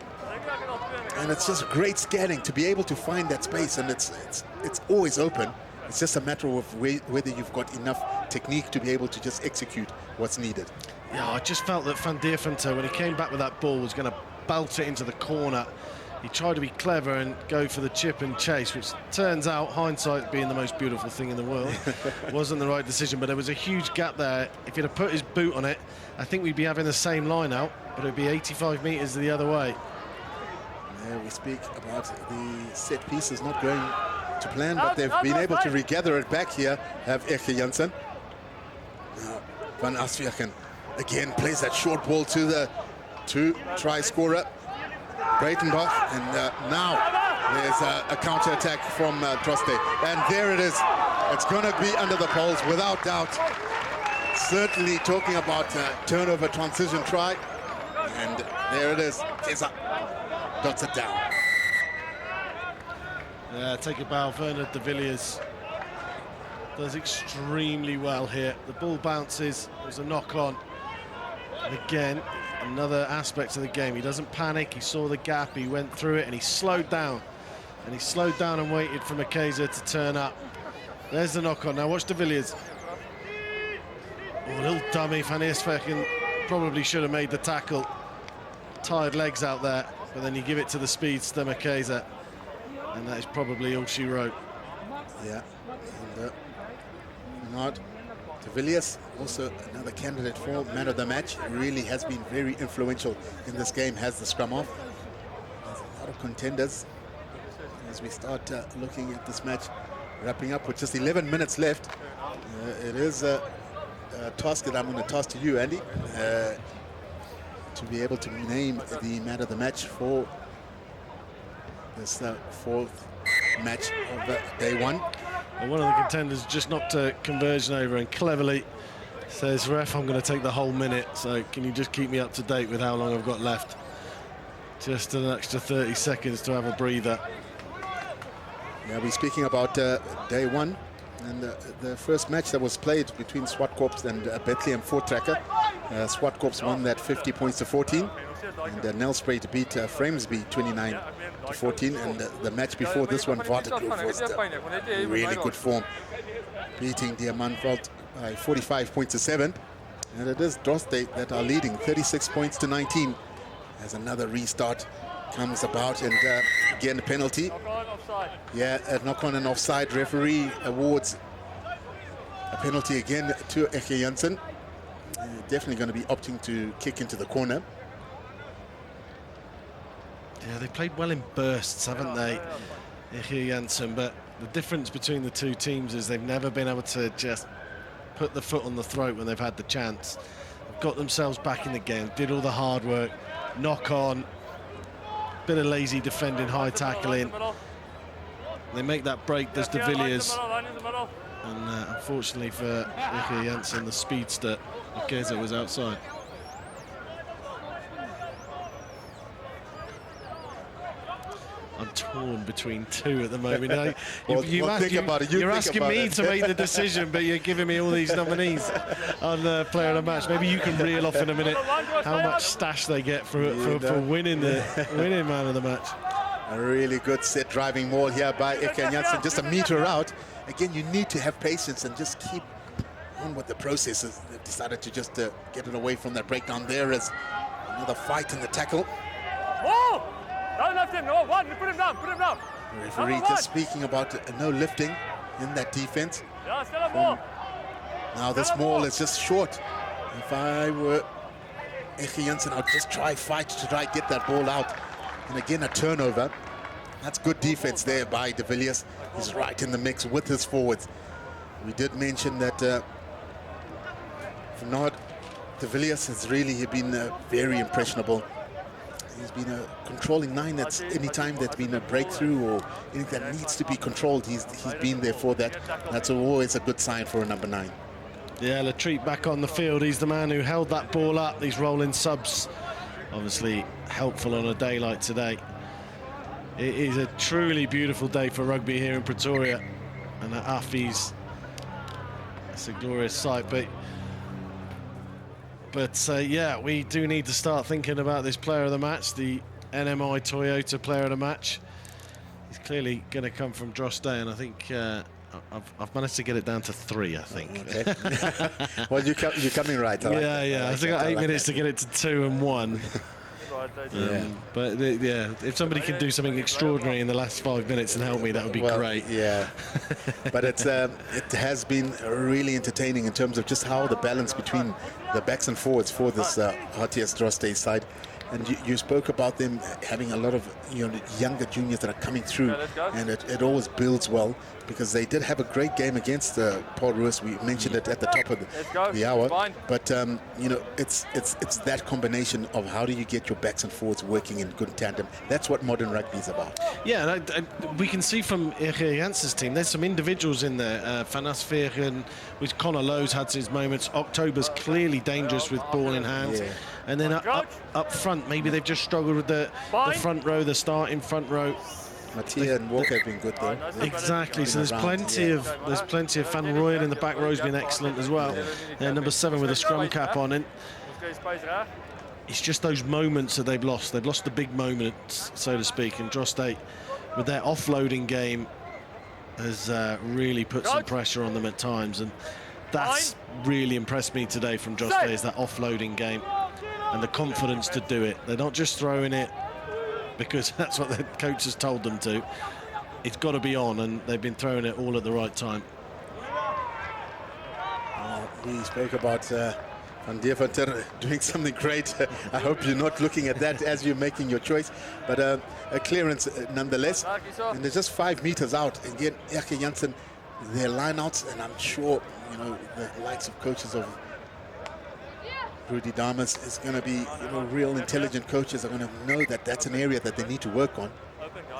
A: And it's just great scanning to be able to find that space, and it's always open. It's just a matter of whether you've got enough technique to be able to just execute what's needed.
B: Yeah, I just felt that Van Deventer, when he came back with that ball, was going to belt it into the corner. He tried to be clever and go for the chip and chase, which turns out, hindsight being the most beautiful thing in the world, wasn't the right decision. But there was a huge gap there. If he'd have put his boot on it, I think we'd be having the same line out, but it'd be 85 metres the other way.
A: Yeah, we speak about the set pieces not going to plan, but they've been able to regather it back here, have EG Jansen. Now, Van Arsvegen again plays that short ball to the try scorer, Breytenbach, and now there's a counter-attack from Drostdy. And there it is. It's going to be under the poles, without doubt. Certainly talking about turnover transition try. And there it is. Teza dots it down.
B: Yeah, take a bow. Werner de Villiers does extremely well here. The ball bounces. There's a knock-on. And again, another aspect of the game. He doesn't panic. He saw the gap. He went through it, and he slowed down. And he slowed down and waited for Makeza to turn up. There's the knock-on. Now watch de Villiers. Oh, a little dummy. Van Arsvegen probably should have made the tackle. Tired legs out there, but then you give it to the speedster Makeza. And that is probably all she wrote.
A: Yeah. And Noord de Villiers, also another candidate for man of the match, really has been very influential in this game, has the scrum off. There's a lot of contenders as we start looking at this match, wrapping up with just 11 minutes left. It is a task that I'm going to toss to you, Andy, to be able to name the man of the match for this fourth match of day one.
B: Well, one of the contenders just knocked a conversion over and cleverly says, ref, I'm going to take the whole minute, so can you just keep me up to date with how long I've got left? Just an extra 30 seconds to have a breather.
A: Yeah, we're speaking about day one, and the first match that was played between Swart Corps and Bethlehem Voortrekker. Swartkorps won that 50 points to 14. And Nelspruit beat Framesby 29 to 14. And the match before this one, Waterkloof was really good form, beating Diamantveld by 45 points to 7. And it is Drostdy that are leading 36 points to 19 as another restart comes about. And again, a penalty. Yeah, a knock-on and offside. Referee awards a penalty again to EG Jansen. Definitely going to be opting to kick into the corner.
B: Yeah, they played well in bursts, haven't they, EG Jansen? But the difference between the two teams is they've never been able to just put the foot on the throat when they've had the chance. They've got themselves back in the game, did all the hard work, knock on, bit of lazy defending, high tackling. They make that break, there's De Villiers. And unfortunately for EG Jansen, the speedster, Geza, was outside. I'm torn between two at the moment. You're asking me to make the decision, but you're giving me all these nominees on the player of the match. Maybe you can reel off in a minute how much stash they get for winning man of the match.
A: A really good set driving maul here by EG Jansen, just a meter out. Again, you need to have patience and just keep on with the processes. They've decided to just get it away from that breakdown. There is another fight in the tackle.
C: Whoa! Don't lift him, no, one, put him down, put him down.
A: The referee just speaking about no lifting in that defense. Now this maul is just short. If I were EG Jansen, I'd just fight to try get that ball out. And again, a turnover. That's good defense there by De Villiers. He's right in the mix with his forwards. We did mention that for Noord, De Villiers has really been very impressionable. He's been controlling 9. That's any time there's been a breakthrough or anything that needs to be controlled, he's been there for that. That's always a good sign for a number 9.
B: Yeah, Latreat back on the field. He's the man who held that ball up. These rolling subs, obviously helpful on a day like today. It is a truly beautiful day for rugby here in Pretoria, and at Affies, it's a glorious sight. But yeah, we do need to start thinking about this player of the match, the NMI Toyota player of the match. He's clearly going to come from Drostdy, and I think I've managed to get it down to 3, I think.
A: Okay. Well, you're coming right.
B: Yeah. I think I got 8 minutes to get it to 2 and 1. But if somebody can do something extraordinary in the last 5 minutes and help me, that would be great.
A: Yeah, but it has been really entertaining in terms of just how the balance between the backs and forwards for this HTS Drostdy side. And you spoke about them having a lot of younger juniors that are coming through, and it always builds well, because they did have a great game against Paul Ruiz. We mentioned it at the top of the hour, but it's that combination of how do you get your backs and forwards working in good tandem. That's what modern rugby is about.
B: Yeah, we can see from EG Jansen's team, there's some individuals in there. Van Asvegen, with Connor Lowe's had his moments. October's clearly dangerous with ball in hand. Yeah. And then up front, maybe they've just struggled with the front row, the starting front row.
A: Mattia and Walker have been good though.
B: Exactly. So there's plenty of Van Rooyen in the back row's been excellent as well. Number 7 with a scrum cap on it. It's just those moments that they've lost. They've lost the big moments, so to speak. And Drostdy, with their offloading game, has really put some pressure on them at times. And that's really impressed me today from Drostdy, is that offloading game and the confidence to do it. They're not just throwing it because that's what their coach has told them to. It's got to be on, and they've been throwing it all at the right time.
A: We spoke about Van Deventer doing something great. I hope you're not looking at that as you're making your choice, but a clearance nonetheless. And they're just 5 meters out. Again, EG Jansen, their lineouts, and I'm sure the likes of coaches of Rudy Damas is going to be, real intelligent coaches are going to know that that's an area that they need to work on.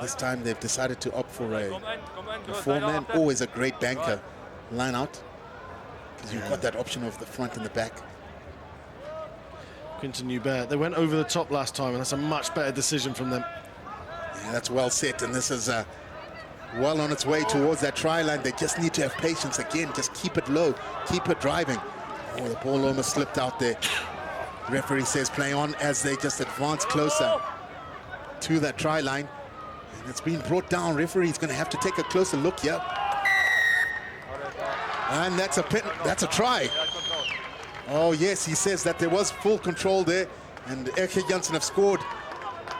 A: This time they've decided to opt for a 4-man, always a great banker line out, because you've got that option of the front and the back.
B: Quinton Hubert, they went over the top last time, and that's a much better decision from them.
A: Yeah, that's well set, and this is well on its way towards that try line. They just need to have patience again, just keep it low, keep it driving. Oh, the ball almost slipped out there. Referee says play on as they just advance closer to that try line. And it's been brought down. Referee's going to have to take a closer look here. And that's a try. Oh yes, he says that there was full control there, and EG Jansen have scored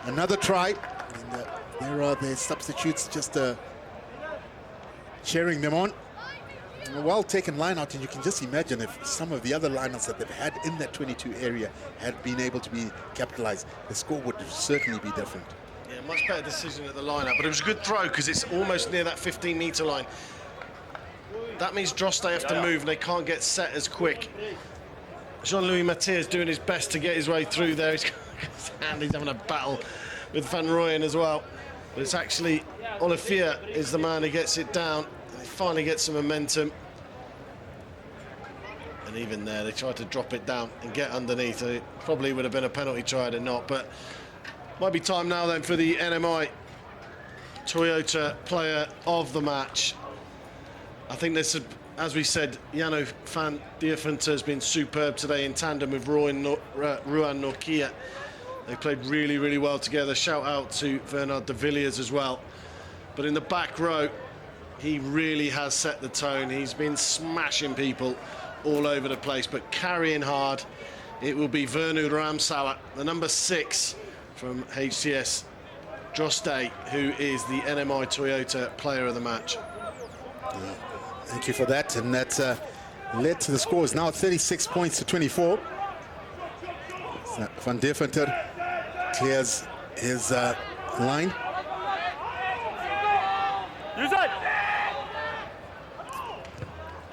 A: another try. And there are the substitutes just cheering them on. A well-taken line out, and you can just imagine if some of the other lineouts that they've had in that 22 area had been able to be capitalized, the score would certainly be different.
B: Yeah, much better decision at the line-out, but it was a good throw because it's almost near that 15-metre line. That means Drostdy have to move, and they can't get set as quick. Jean-Louis Mathieu doing his best to get his way through there. He's having a battle with Van Rooyen as well. But it's actually Olivier is the man who gets it down. And he finally gets some momentum. And even there, they tried to drop it down and get underneath. It probably would have been a penalty try had it not. But might be time now then for the NMI Toyota player of the match. I think this, as we said, Jano van Deventer has been superb today in tandem with Ruan Nokia. They played really, really well together. Shout out to Werner de Villiers as well. But in the back row, he really has set the tone. He's been smashing people all over the place, but carrying hard. It will be Werno Ramsauer, the number 6 from HTS Drostdy, who is the NMI Toyota player of the match.
A: Yeah. Thank you for that, and that led to the scores now 36 points to 24. Van Deventer clears his line.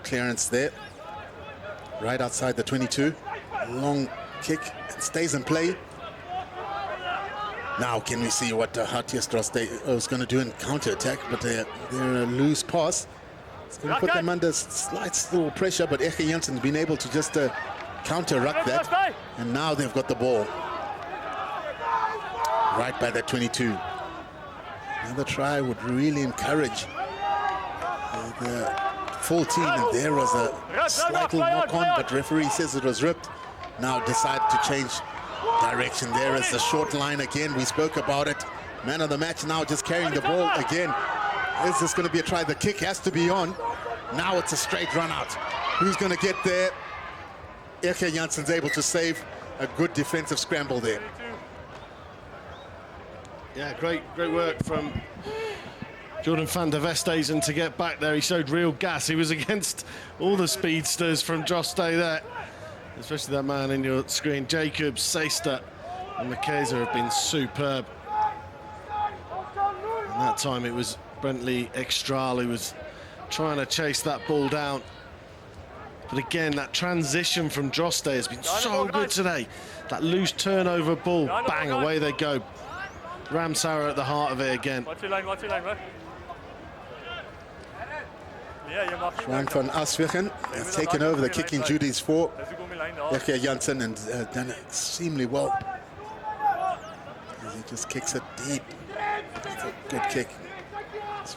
A: Clearance there, right outside the 22. Long kick, it stays in play. Now can we see what HTS Drostdy is going to do in counter-attack, but they're a loose pass. It's going to put them under slight little pressure, but EG Jansen's been able to just counter-ruck that. And now they've got the ball right by that 22. Another try would really encourage the full team. And there was a slight little knock-on, but referee says it was ripped. Now decided to change direction. There is the short line again. We spoke about it. Man of the match now just carrying the ball again. Is this going to be a try? The kick has to be on. Now it's a straight run out. Who's going to get there? EG Jansen's able to save a good defensive scramble there.
B: Yeah, great work from Jordan van der Westhuizen to get back there. He showed real gas. He was against all the speedsters from Drostdy there, especially that man in your screen. Jacobs, Syster and Makeza have been superb. And that time it was Brentley Ekstraal who was trying to chase that ball down. But again, that transition from Drostdy has been so good today. That loose turnover ball, bang, away they go. Ramsauer at the heart of it again.
A: Juan van Aswegen has taken over the kicking duties for EG Jansen and done extremely well. He just kicks it deep. It's a good kick.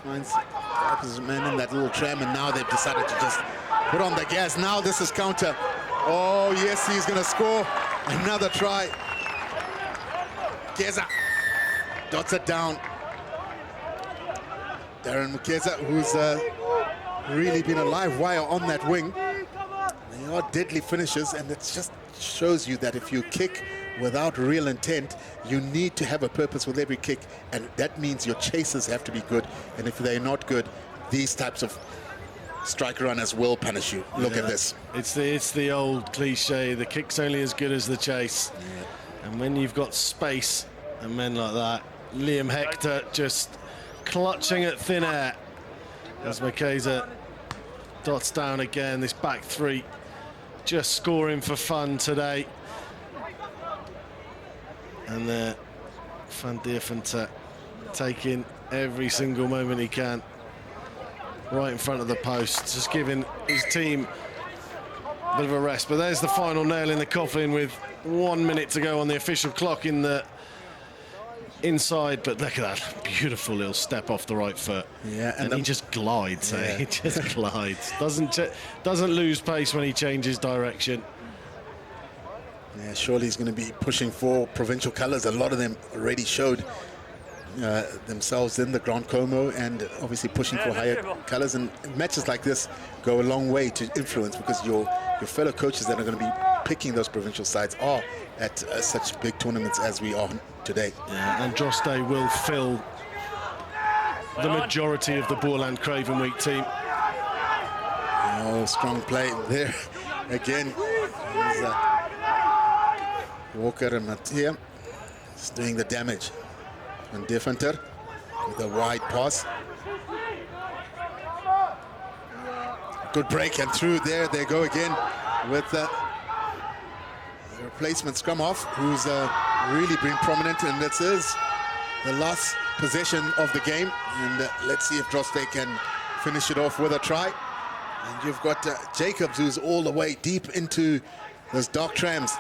A: Finds the opposite man in that little tram, and now they've decided to just put on the gas. Now this is counter. Oh yes, he's going to score another try. Keza dots it down. Darren Mukeza, who's really been a live wire on that wing. They are deadly finishers, and it just shows you that if you kick without real intent, you need to have a purpose with every kick, and that means your chasers have to be good. And if they're not good, these types of strike runners will punish you. Look at this.
B: It's the old cliche, the kick's only as good as the chase. Yeah. And when you've got space and men like that, Liam Hector just clutching at thin air as Makeza dots down again. This back three just scoring for fun today. And Van Deventer taking every single moment he can right in front of the post, just giving his team a bit of a rest. But there's the final nail in the coffin with 1 minute to go on the official clock in the inside. But look at that beautiful little step off the right foot.
A: Yeah,
B: and he just glides. Yeah. He just glides. Doesn't lose pace when he changes direction.
A: Yeah, surely he's going to be pushing for provincial colours. A lot of them already showed themselves in the Grand Como, and obviously pushing for higher colours. And matches like this go a long way to influence, because your fellow coaches that are going to be picking those provincial sides are at such big tournaments as we are today.
B: Yeah, and Drostdy will fill the majority of the Boerland Craven Week team.
A: Oh, strong play there again. Walker and Mattia is doing the damage. And Deventer with a wide pass. Good break and through there. They go again with the replacement scrum half, who's really been prominent, and this is the last possession of the game. And let's see if Drostdy can finish it off with a try. And you've got Jacobs, who's all the way deep into those dark trams.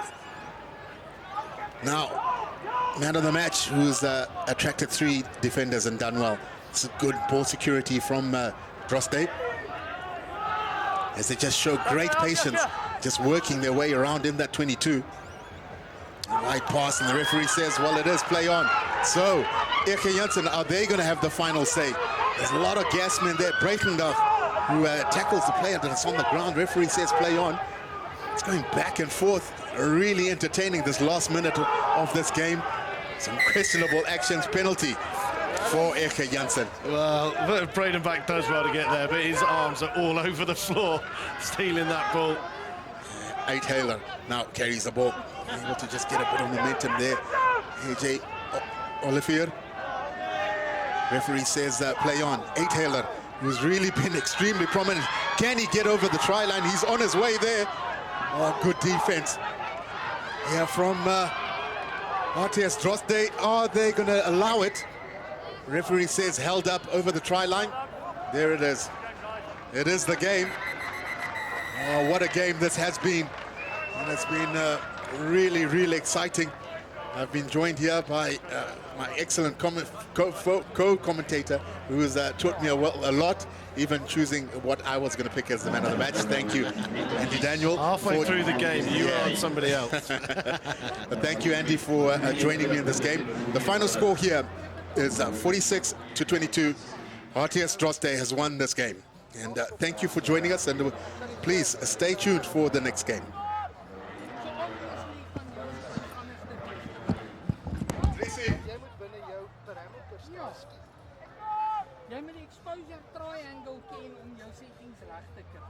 A: Now, man of the match, who's attracted 3 defenders and done well. It's a good ball security from Drostdy, as they just show great patience, just working their way around in that 22. Wide pass, and the referee says, well, it is play on. So, EG Jansen, are they going to have the final say? There's a lot of gasmen there. Breytenbach, who tackles the player that's on the ground. Referee says play on. It's going back and forth, really entertaining this last minute of this game. Some questionable actions, penalty for EG Jansen.
B: Well, Breytenbach does well to get there, but his arms are all over the floor, stealing that ball.
A: Taylor now carries the ball, able to just get a bit of momentum there. AJ Olivier. Referee says play on. Taylor, who's really been extremely prominent. Can he get over the try line? He's on his way there. Oh, good defense. Yeah, from HTS Drostdy. Are they going to allow it? Referee says held up over the try line. There it is. It is the game. Oh, what a game this has been. And it's been really, really exciting. I've been joined here by my excellent co-commentator, who has taught me a lot, even choosing what I was going to pick as the man of the match. Thank you, Andy Daniel.
B: Halfway through the game, you are somebody else.
A: But thank you, Andy, for joining me in this game. The final score here is 46-22. HTS Drostdy has won this game. And thank you for joining us, and please stay tuned for the next game.
D: Jy moet die exposure triangle ken om jou settings reg te kry.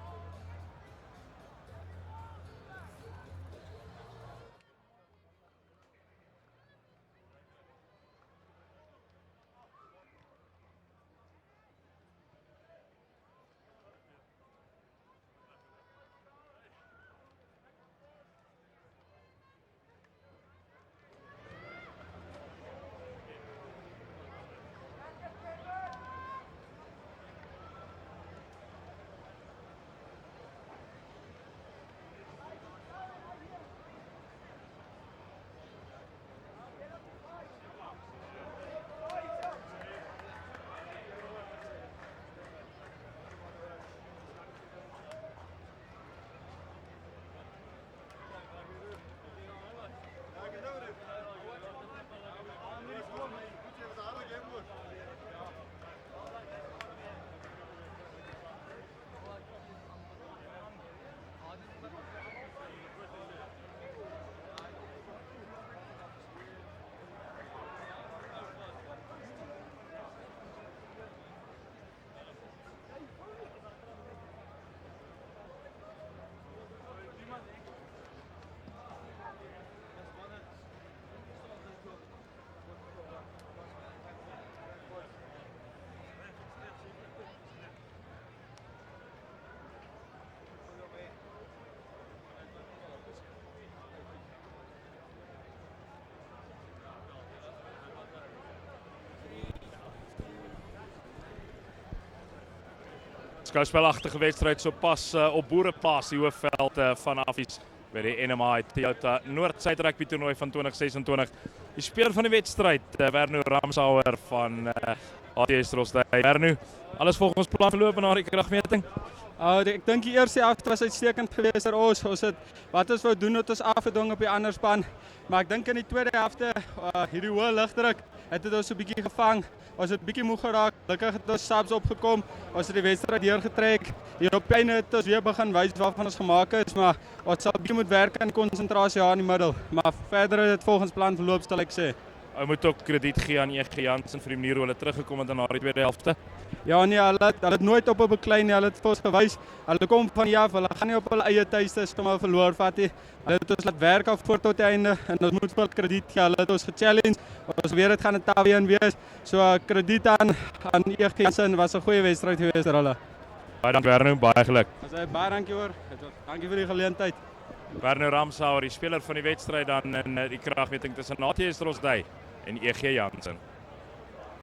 C: Skouspelagtige wedstrijd so pas op Boereplaas, die hoofveld van Affies by die NMI Toyota Noord Suid Rugby toernooi van 2026. Die speler van die wedstrijd, Werno Ramsauer van HTS Drostdy. Werno, alles volgens plan verloop na die kragmeting?
E: Ek dink die eerste helfte was uitstekend geweest vir ons. Ons het wat ons wou doen het ons afgedwing op die ander span. Maar ek dink in die tweede helfte hierdie hoë lugdruk het ons 'n bietjie gevang. Ons het bietjie moeg geraak. Gelukkig het ons subs opgekom. Ons het die wedstryd deurgetrek. Hier op einde het ons weer begin wys waarvan ons gemaak is, maar ons sal bietjie moet werk aan konsentrasie aan die middel. Maar verder het dit volgens plan verloop, sal ek sê.
C: Ou moet ook krediet gee aan EG Jansen vir die manier hoe hulle teruggekom het in die tweede helfte.
E: Ja nee, hulle het nooit op 'n beklei nie. Hulle het vir ons gewys. Hulle kom van af. Hulle gaan nie op hulle eie tuiste sommer verloor vat nie. Hulle het ons laat werk af voor tot die einde en ons moet vir krediet gee. Hulle het ons gechallenge. Ons weet dit gaan 'n tawe een wees. So krediet aan EG Jansen, was 'n goeie wedstryd geweest vir hulle.
C: Baie dankie Werno, baie geluk.
E: Baie dankie hoor. Dankie vir die geleentheid.
C: Werno Ramsauer, die speler van die wedstryd dan in die kragmeting tussen HTS Drostdy en EG Jansen.